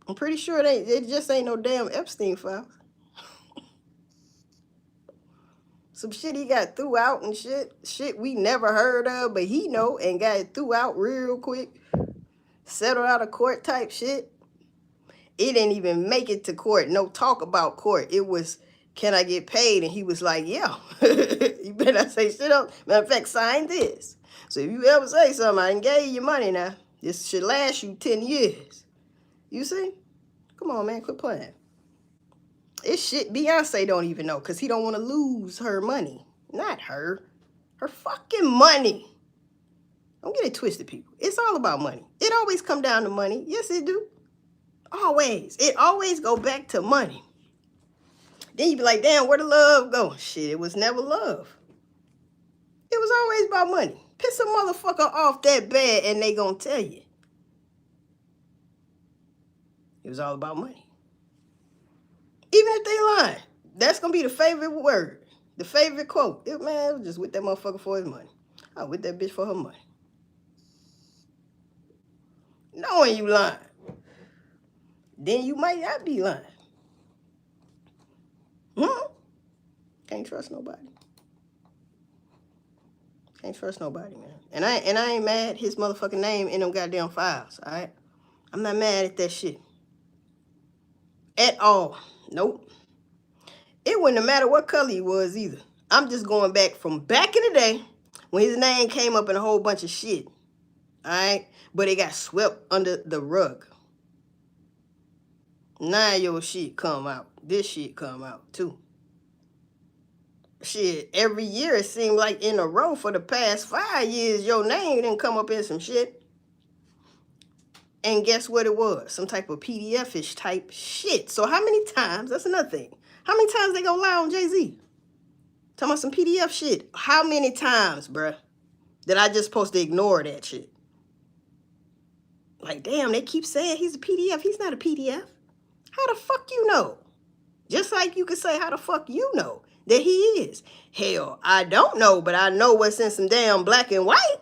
I'm pretty sure it just ain't no damn Epstein files. Some shit he got threw out and shit. Shit we never heard of, but he know and got it threw out real quick. Settled out of court type shit. It didn't even make it to court. No talk about court. It was, can I get paid? And he was like, yeah. You better not say shit else. Matter of fact, sign this. So if you ever say something, I done gave you money now. This should last you 10 years. You see? Come on, man. Quit playing. It's shit Beyonce don't even know because he don't want to lose her money. Not her. Her fucking money. Don't get it twisted, people. It's all about money. It always come down to money. Yes, it do. Always. It always go back to money. Then you be like, damn, where the love go? Shit, it was never love. It was always about money. Piss a motherfucker off that bad and they gonna tell you. It was all about money. Even if they lying, that's gonna be the favorite word. The favorite quote. Man, I was just with that motherfucker for his money. I was with that bitch for her money. Knowing you lying. Then you might not be lying. Can't trust nobody. Can't trust nobody, man. And I ain't mad his motherfucking name in them goddamn files, all right? I'm not mad at that shit. At all. Nope. It wouldn't matter what color he was either. I'm just going back from back in the day when his name came up in a whole bunch of shit, all right? But it got swept under the rug. Now your shit come out. This shit come out too. Shit, every year it seemed like in a row for the past 5 years, your name didn't come up in some shit. And guess what it was? Some type of PDF-ish type shit. So how many times, that's another thing. How many times they gonna lie on Jay Z? Talking about some PDF shit. How many times, bruh, that I just supposed to ignore that shit? Like, damn, they keep saying he's a PDF. He's not a PDF. How the fuck you know? Just like you could say how the fuck you know that he is. Hell, I don't know, but I know what's in some damn black and white.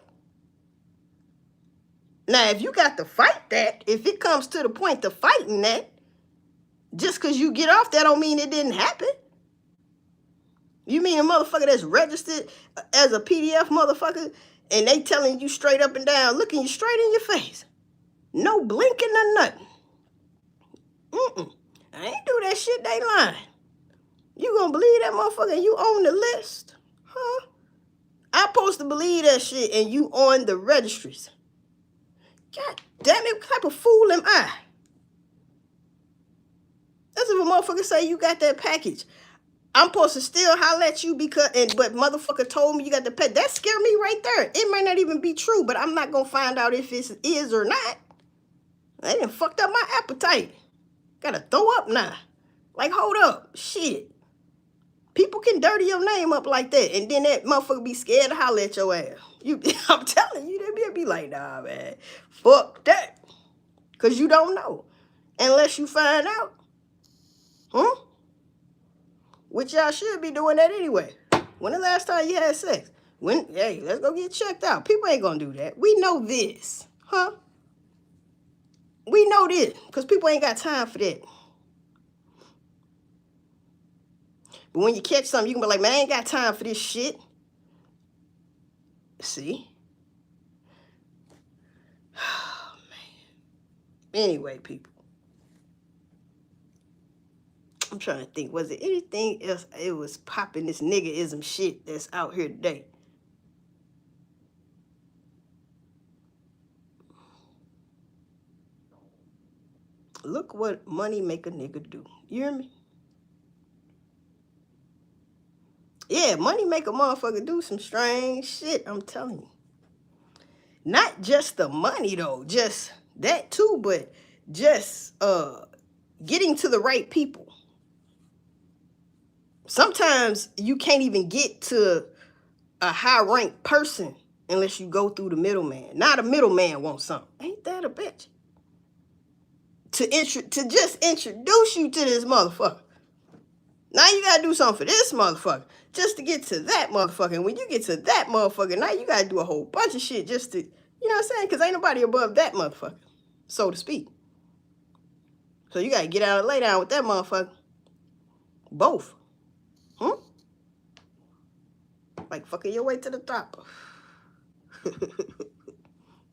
Now, if you got to fight that, if it comes to the point to fighting that, just because you get off that don't mean it didn't happen. You mean a motherfucker that's registered as a PDF motherfucker and they telling you straight up and down, looking you straight in your face. No blinking or nothing. I ain't do that shit, they lying. You gonna believe that motherfucker and you on the list? Huh? I'm supposed to believe that shit and you on the registries. God damn it, what type of fool am I? That's if a motherfucker say you got that package. I'm supposed to still holler at you but motherfucker told me you got the package. That scared me right there. It might not even be true, but I'm not gonna find out if it is or not. They done fucked up my appetite. Gotta throw up now. Like, hold up. Shit. People can dirty your name up like that, and then that motherfucker be scared to holler at your ass. I'm telling you, they be like, nah, man. Fuck that. Because you don't know. Unless you find out. Which y'all should be doing that anyway. When the last time you had sex? Hey, let's go get checked out. People ain't gonna do that. We know this. We know this. Because people ain't got time for that. But when you catch something, you can be like, man, I ain't got time for this shit. See? Oh, man. Anyway, people. I'm trying to think. Was there anything else? It was popping this niggerism shit that's out here today. Look what money make a nigga do. You hear me? Yeah, Yeah, money make a motherfucker do some strange shit, I'm telling you. Not just the money though, just that too, but just getting to the right people. Sometimes you can't even get to a high ranked person unless you go through the middleman. Now the middleman wants something. Ain't that a bitch? To just introduce you to this motherfucker. Now you gotta do something for this motherfucker just to get to that motherfucker. And when you get to that motherfucker, now you gotta do a whole bunch of shit just to, you know what I'm saying? Because ain't nobody above that motherfucker, so to speak. So you gotta get out and lay down with that motherfucker. Both. Like fucking your way to the top.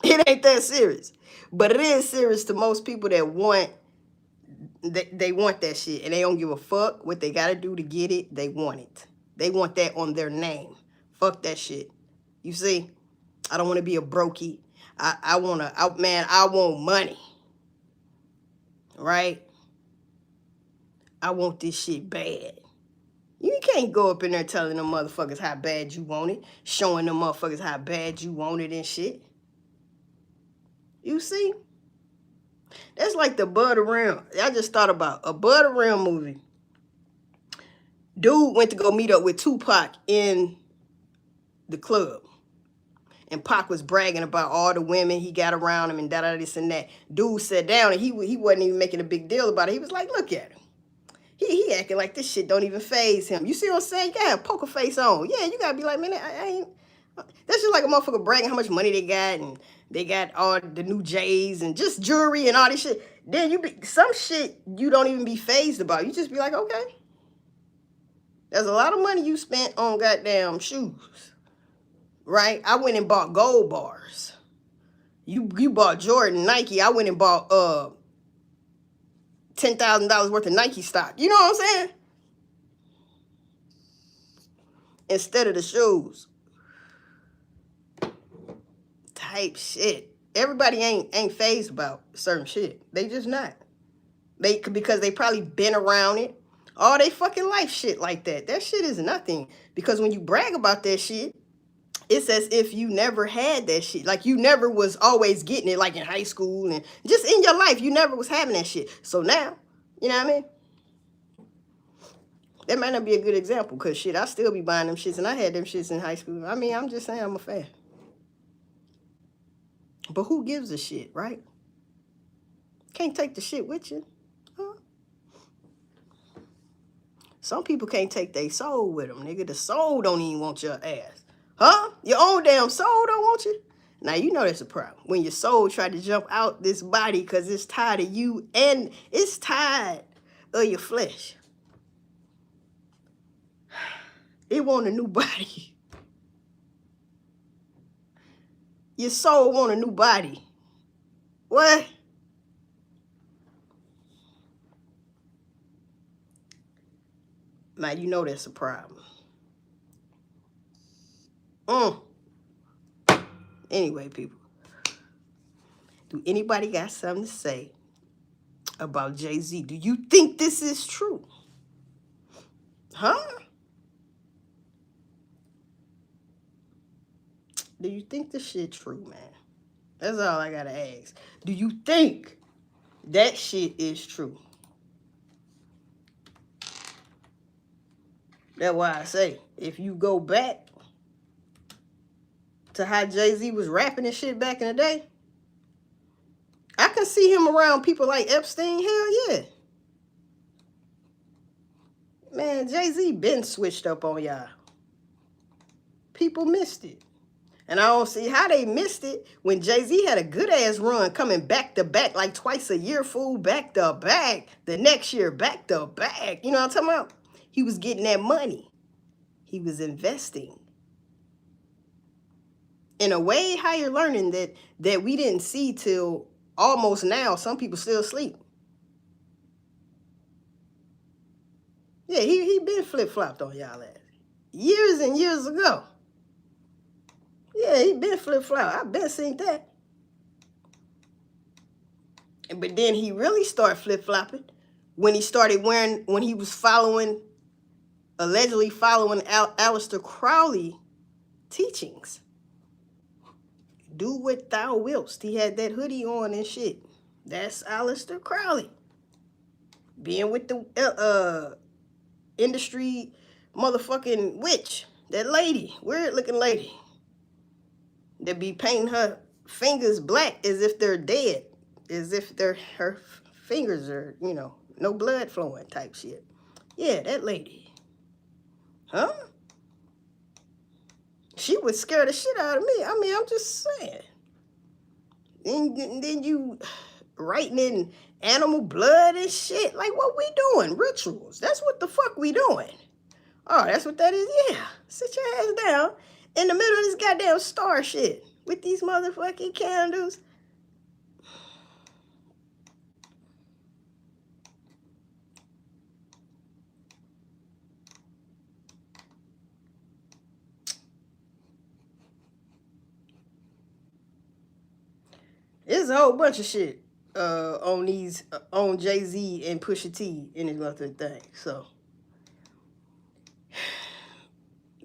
It ain't that serious. But it is serious to most people that want, they want that shit. And they don't give a fuck what they gotta do to get it. They want it. They want that on their name. Fuck that shit. You see? I don't want to be a brokey. I want money. Right? I want this shit bad. You can't go up in there telling them motherfuckers how bad you want it, showing them motherfuckers how bad you want it and shit. You see? That's like the Bud Around. I just thought about a Bud Around movie. Dude went to go meet up with Tupac in the club. And Pac was bragging about all the women he got around him and this and that. Dude sat down and he wasn't even making a big deal about it. He was like, look at him. He acting like this shit don't even faze him. You see what I'm saying? You gotta have a poker face on. Yeah, you gotta be like, man, I ain't. That's just like a motherfucker bragging how much money they got and they got all the new J's and just jewelry and all this shit. Then some shit you don't even be fazed about. You just be like, okay. There's a lot of money you spent on goddamn shoes. Right? I went and bought gold bars. You bought Jordan, Nike. I went and bought $10,000 worth of Nike stock. You know what I'm saying? Instead of the shoes. Type shit. Everybody ain't fazed about certain shit. They just not. Because they probably been around it all they fucking life, shit like that. That shit is nothing. Because when you brag about that shit, it's as if you never had that shit. Like you never was always getting it, like in high school and just in your life, you never was having that shit. So now, you know what I mean? That might not be a good example because shit, I still be buying them shits and I had them shits in high school. I mean, I'm just saying I'm a fan. But who gives a shit, right? Can't take the shit with you. Huh? Some people can't take their soul with them, nigga. The soul don't even want your ass. Huh? Your own damn soul don't want you? Now, you know that's a problem. When your soul try to jump out this body because it's tired of you and it's tired of your flesh. It want a new body. Your soul want a new body. What? Now, you know that's a problem. Anyway, people. Do anybody got something to say about Jay Z? Do you think this is true? Huh? Do you think this shit true, man? That's all I gotta ask. Do you think that shit is true? That's why I say, if you go back to how Jay Z was rapping and shit back in the day, I can see him around people like Epstein. Hell yeah. Man, Jay Z been switched up on y'all. People missed it. And I don't see how they missed it when Jay Z had a good ass run coming back to back, like twice a year, fool, back to back. The next year, back to back. You know what I'm talking about? He was getting that money. He was investing in a way higher learning that we didn't see till almost now. Some people still sleep. Yeah, he been flip-flopped on y'all ass. Years and years ago. Yeah, he been flip-flopped. I been seen that. But then he really started flip-flopping when he started when he was following allegedly following Aleister Crowley teachings. Do what thou wilt. He had that hoodie on and shit. That's Aleister Crowley. Being with the industry motherfucking witch. That lady. Weird looking lady. That be painting her fingers black as if they're dead. As if her fingers are, you know, no blood flowing type shit. Yeah, that lady. Huh? She would scare the shit out of me. I mean, I'm just saying. And then you writing in animal blood and shit. Like, what we doing? Rituals. That's what the fuck we doing. Oh, that's what that is? Yeah. Sit your ass down in the middle of this goddamn star shit with these motherfucking candles. There's a whole bunch of shit on Jay Z and Pusha T in his other thing. So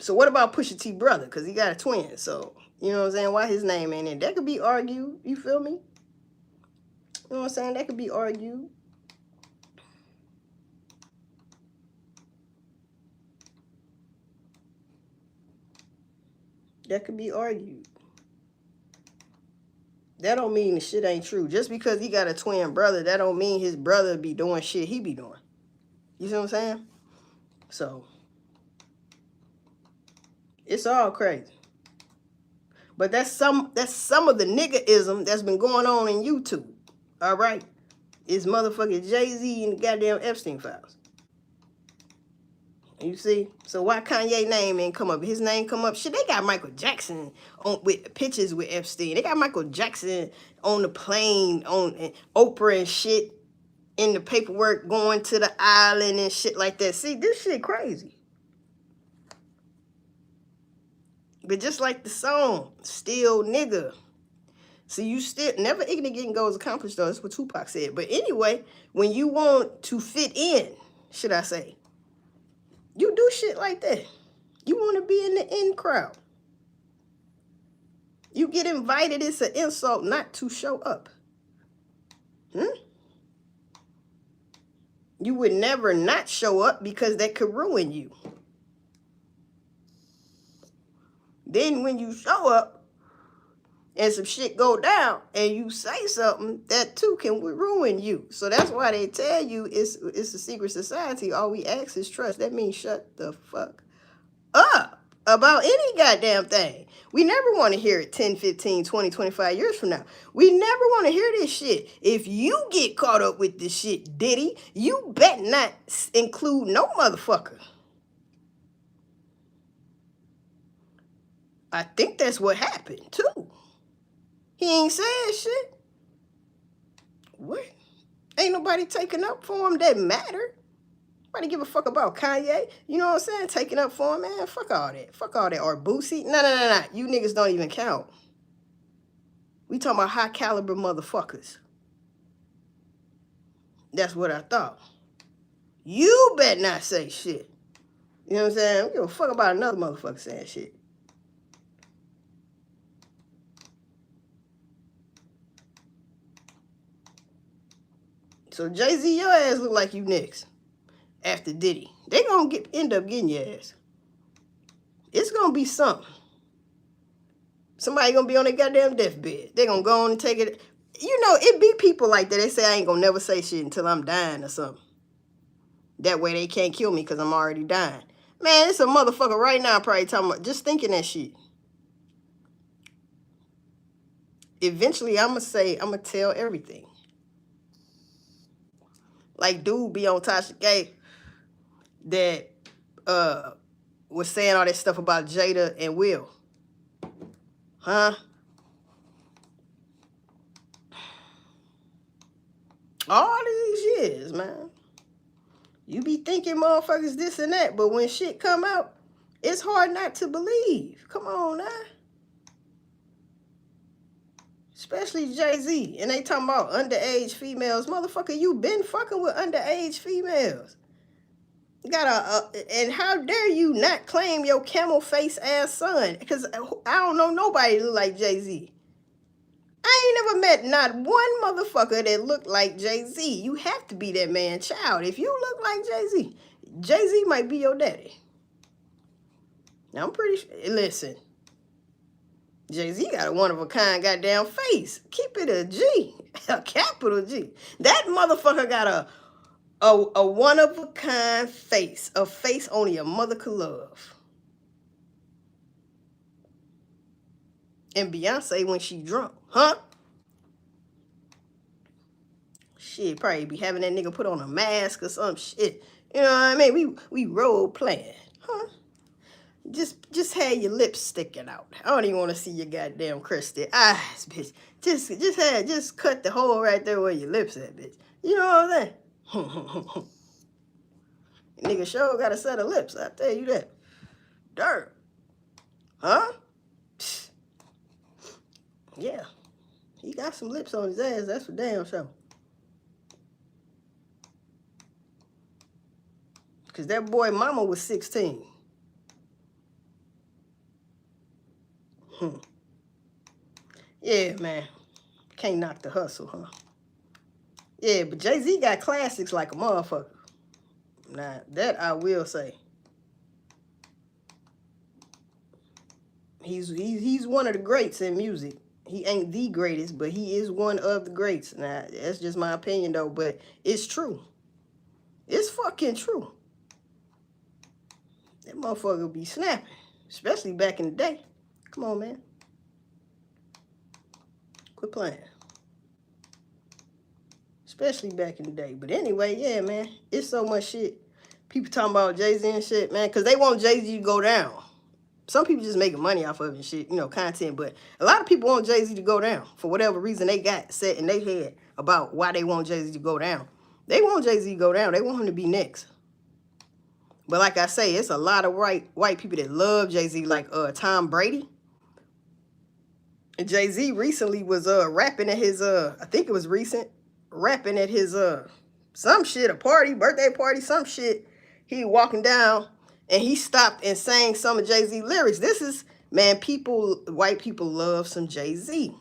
what about Pusha T brother? Cause he got a twin. So you know what I'm saying? Why his name ain't in? That could be argued. You feel me? You know what I'm saying? That could be argued. That could be argued. That don't mean the shit ain't true. Just because he got a twin brother, that don't mean his brother be doing shit he be doing. You see what I'm saying? So, it's all crazy. But that's some of the niggaism that's been going on in YouTube. All right? It's motherfucking Jay Z and the goddamn Epstein files. You see? So why Kanye name ain't come up? His name come up. Shit, they got Michael Jackson on with pictures with Epstein. They got Michael Jackson on the plane, on Oprah and shit, in the paperwork going to the island and shit like that. See, this shit crazy. But just like the song, Still Nigga. So you still, never ignorant getting goals accomplished though. That's what Tupac said. But anyway, when you want to fit in, should I say, you do shit like that. You want to be in the in crowd. You get invited, it's an insult not to show up. You would never not show up because that could ruin you. Then when you show up and some shit go down and you say something, that too can ruin you. So that's why they tell you it's a secret society. All we ask is trust. That means shut the fuck up about any goddamn thing. We never want to hear it 10, 15, 20, 25 years from now. We never want to hear this shit. If you get caught up with this shit, Diddy, you bet not include no motherfucker. I think that's what happened, too. He ain't said shit. What? Ain't nobody taking up for him that matter. Nobody give a fuck about Kanye. You know what I'm saying? Taking up for him, man. Fuck all that. Fuck all that. Or Boosie. No. You niggas don't even count. We talking about high caliber motherfuckers. That's what I thought. You better not say shit. You know what I'm saying? I don't give a fuck about another motherfucker saying shit. So Jay Z, your ass look like you next. After Diddy. They gonna end up getting your ass. It's gonna be something. Somebody gonna be on their goddamn deathbed. They gonna go on and take it. You know, it be people like that. They say I ain't gonna never say shit until I'm dying or something. That way they can't kill me because I'm already dying. Man, it's a motherfucker right now probably talking about just thinking that shit. Eventually, I'm gonna tell everything. Like dude be on Tasha K that was saying all that stuff about Jada and Will. Huh? All these years, man. You be thinking motherfuckers this and that, but when shit come out, it's hard not to believe. Come on now. Especially Jay Z. And they talking about underage females. Motherfucker, you been fucking with underage females. Got and how dare you not claim your camel face ass son? Because I don't know nobody look like Jay Z. I ain't never met not one motherfucker that looked like Jay Z. You have to be that man's child. If you look like Jay Z, Jay Z might be your daddy. Now, I'm pretty sure. Listen, Jay Z got a one of a kind goddamn face. Keep it a G, a capital G. That motherfucker got a one of a kind face, a face only a mother could love. And Beyonce when she drunk, huh? Shit, probably be having that nigga put on a mask or some shit. You know what I mean? We role playing, huh? Just have your lips sticking out. I don't even want to see your goddamn crusty eyes, bitch. Just cut the hole right there where your lips at, bitch. You know what I'm saying? Nigga sure got a set of lips, I tell you that. Dirt. Huh? Yeah. He got some lips on his ass, that's for damn sure. Cause that boy mama was 16. Yeah, man. Can't knock the hustle, huh? Yeah, but Jay Z got classics like a motherfucker. Nah, that I will say. He's one of the greats in music. He ain't the greatest, but he is one of the greats. Now, that's just my opinion though, but it's true. It's fucking true. That motherfucker be snapping, especially back in the day. Come on, man. Quit playing. Especially back in the day. But anyway, yeah, man. It's so much shit. People talking about Jay Z and shit, man, because they want Jay Z to go down. Some people just making money off of it and shit, you know, content. But a lot of people want Jay Z to go down for whatever reason they got set in their head about why they want Jay Z to go down. They want Jay Z to go down. They want him to be next. But like I say, it's a lot of white people that love Jay Z, like Tom Brady. And Jay Z recently was rapping at his I think it was recent, rapping at his some shit, a party, birthday party, some shit. He walking down and he stopped and sang some of Jay Z lyrics. This is, man, white people love some Jay Z.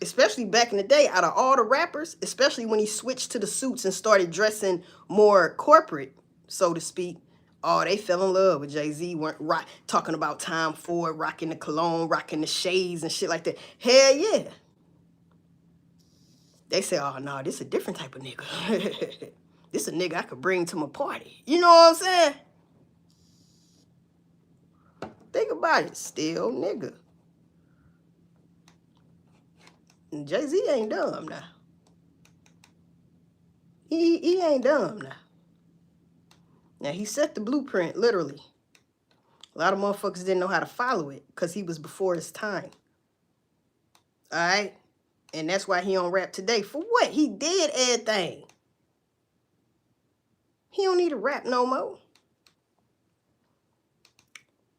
Especially back in the day, out of all the rappers, especially when he switched to the suits and started dressing more corporate, so to speak. Oh, they fell in love with Jay Z. Weren't talking about Tom Ford, rocking the cologne, rocking the shades and shit like that. Hell yeah. They say, oh no, this a different type of nigga. This a nigga I could bring to my party. You know what I'm saying? Think about it, still nigga. And Jay Z ain't dumb now. He ain't dumb now. Now, he set the blueprint, literally. A lot of motherfuckers didn't know how to follow it because he was before his time. All right? And that's why he don't rap today. For what? He did everything. He don't need to rap no more.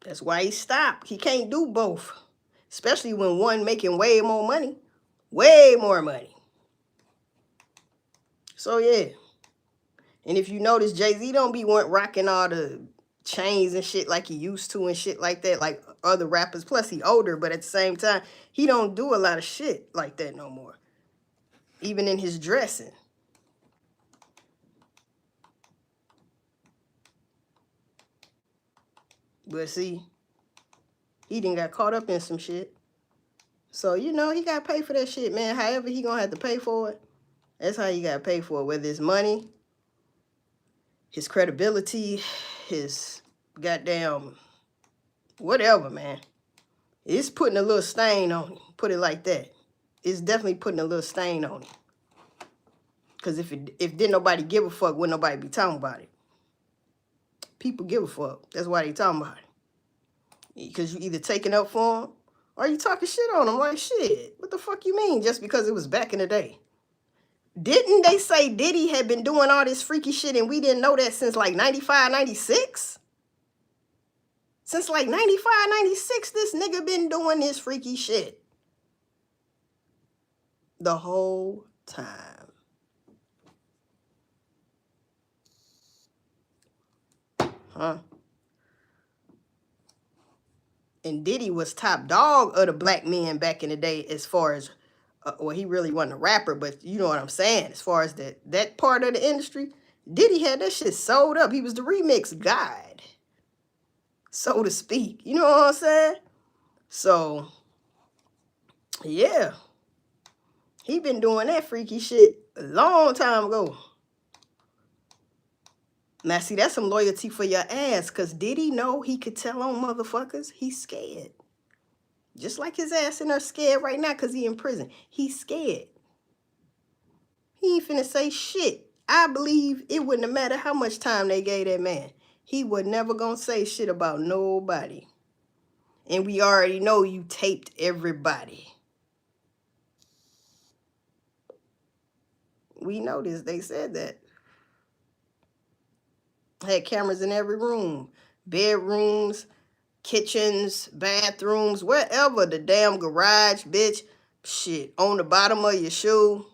That's why he stopped. He can't do both. Especially when one making way more money. Way more money. So, yeah. And if you notice, Jay Z don't be rocking all the chains and shit like he used to and shit like that, like other rappers. Plus, he older, but at the same time, he don't do a lot of shit like that no more. Even in his dressing. But see, he done got caught up in some shit. So, you know, he got to pay for that shit, man. However he gonna have to pay for it, that's how you got to pay for it. Whether it's money, his credibility, his goddamn whatever, man. It's putting a little stain on him. Put it like that. It's definitely putting a little stain on him. Because if didn't nobody give a fuck, wouldn't nobody be talking about it. People give a fuck. That's why they talking about it. Because you either taking up for them or you talking shit on them. Like, shit, what the fuck you mean? Just because it was back in the day. Didn't they say Diddy had been doing all this freaky shit and we didn't know that since like 95, 96? Since like 95, 96, this nigga been doing this freaky shit. The whole time. Huh? And Diddy was top dog of the black men back in the day as far as, well, he really wasn't a rapper, but you know what I'm saying? As far as that part of the industry, Diddy had that shit sold up. He was the remix god, so to speak. You know what I'm saying? So, yeah. He been doing that freaky shit a long time ago. Now, see, that's some loyalty for your ass, because did he know he could tell on motherfuckers? He's scared. Just like his ass in there scared right now because he in prison. He's scared. He ain't finna say shit. I believe it wouldn't have mattered how much time they gave that man. He was never gonna say shit about nobody. And we already know you taped everybody. We know this. They said that. Had cameras in every room. Bedrooms, kitchens, bathrooms, wherever. The damn garage, bitch. Shit. On the bottom of your shoe.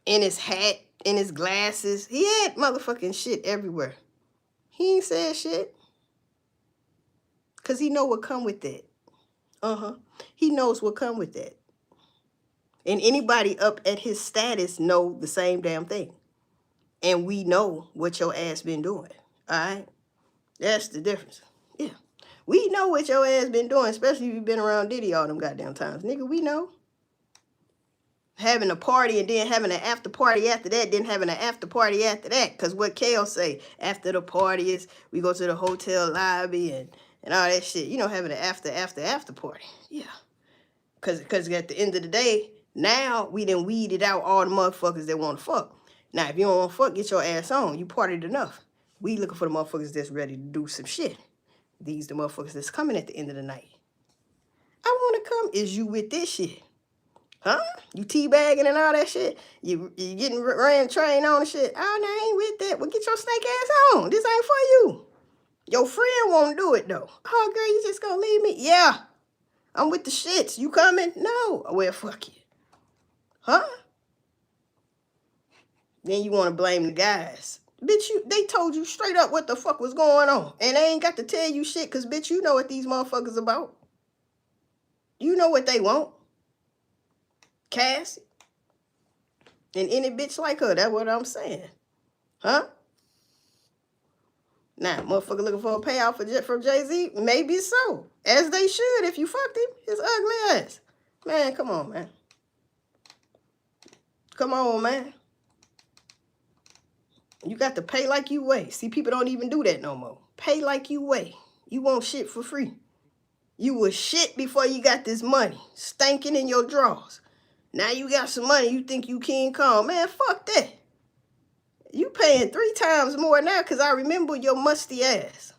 In his hat. In his glasses. He had motherfucking shit everywhere. He ain't said shit. Because he know what come with that. He knows what come with that. And anybody up at his status know the same damn thing. And we know what your ass been doing. Alright? That's the difference. Yeah. We know what your ass been doing, especially if you been around Diddy all them goddamn times. Nigga, we know. Having a party and then having an after party after that, then having an after party after that. Because what Kale say, after the party is, we go to the hotel lobby and all that shit. You know, having an after party. Yeah. Because at the end of the day, now we done weeded out all the motherfuckers that want to fuck. Now, if you don't want to fuck, get your ass on. You partied enough. We looking for the motherfuckers that's ready to do some shit. These the motherfuckers that's coming at the end of the night. I want to come. Is you with this shit? Huh? You teabagging and all that shit? You getting ran train on and shit? Oh, no, I ain't with that. Well, get your snake ass on. This ain't for you. Your friend won't do it, though. Oh, girl, you just gonna leave me? Yeah. I'm with the shits. You coming? No. Well, fuck you. Huh? Then you want to blame the guys. Bitch, they told you straight up what the fuck was going on. And they ain't got to tell you shit, because, bitch, you know what these motherfuckers about. You know what they want. Cassie. And any bitch like her, that's what I'm saying. Huh? Now, motherfucker looking for a payout from Jay Z? Maybe so. As they should if you fucked him. His ugly ass. Man, come on, man. Come on, man. You got to pay like you weigh. See, people don't even do that no more. Pay like you weigh. You want shit for free. You was shit before you got this money. Stanking in your drawers. Now you got some money, you think you King Kong. Man, fuck that. You paying 3 times more now because I remember your musty ass.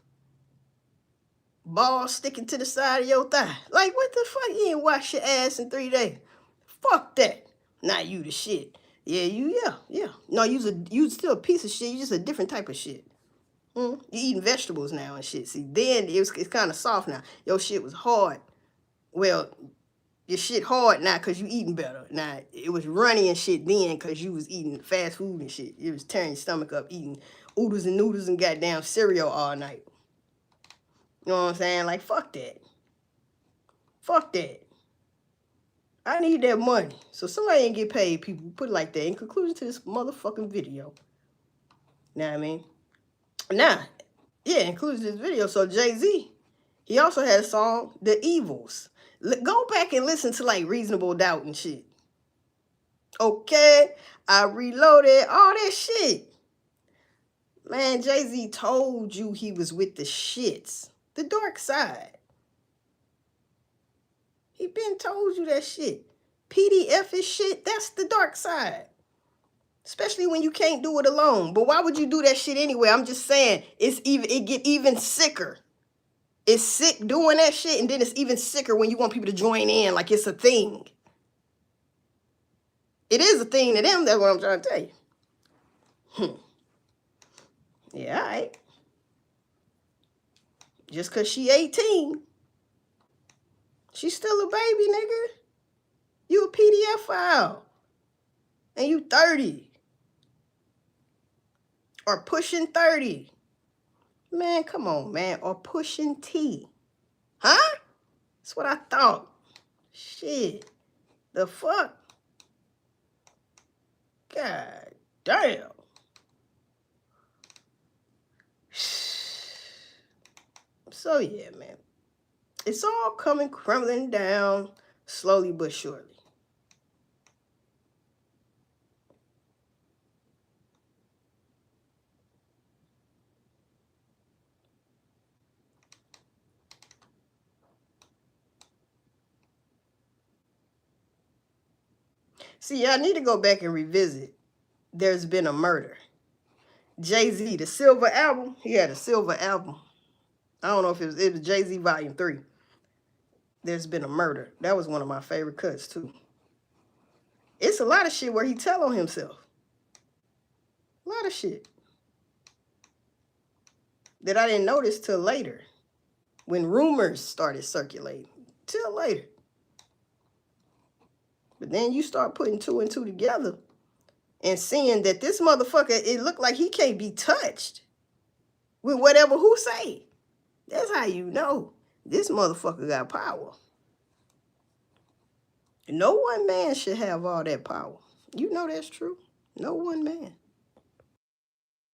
Ball sticking to the side of your thigh. Like, what the fuck? You ain't wash your ass in 3 days. Fuck that. Now you the shit. Yeah. No, you still a piece of shit. You just a different type of shit. You eating vegetables now and shit. See, then it's kind of soft now. Your shit was hard. Well, your shit hard now because you eating better. Now, it was runny and shit then because you was eating fast food and shit. It was tearing your stomach up eating oodles and noodles and goddamn cereal all night. You know what I'm saying? Like, fuck that. Fuck that. I need that money. So somebody ain't get paid, people. Put it like that. In conclusion to this motherfucking video. Know what I mean? Now, yeah, in conclusion to this video. So Jay Z, he also had a song, The Evils. Go back and listen to like Reasonable Doubt and shit. Okay? I reloaded all that shit. Man, Jay Z told you he was with the shits. The dark side. He been told you that shit. PDF is shit. That's the dark side. Especially when you can't do it alone. But why would you do that shit anyway? I'm just saying, it get even sicker. It's sick doing that shit, and then it's even sicker when you want people to join in like it's a thing. It is a thing to them, that's what I'm trying to tell you. Yeah, all right. Just because she 18, she's still a baby, nigga. You a PDF file. And you 30. Or pushing 30. Man, come on, man. Or Pusha T. Huh? That's what I thought. Shit. The fuck? God damn. So yeah, man. It's all coming crumbling down slowly but surely. See, I need to go back and revisit There's Been a Murder. Jay Z, the Silver album. He had a Silver album. I don't know if it was Jay Z Volume 3. There's Been a Murder. That was one of my favorite cuts too. It's a lot of shit where he tell on himself. A lot of shit that I didn't notice till later, when rumors started circulating. Till later. But then you start putting two and two together and seeing that this motherfucker, it looked like he can't be touched with whatever who say. That's how you know this motherfucker got power. No one man should have all that power. You know that's true. No one man.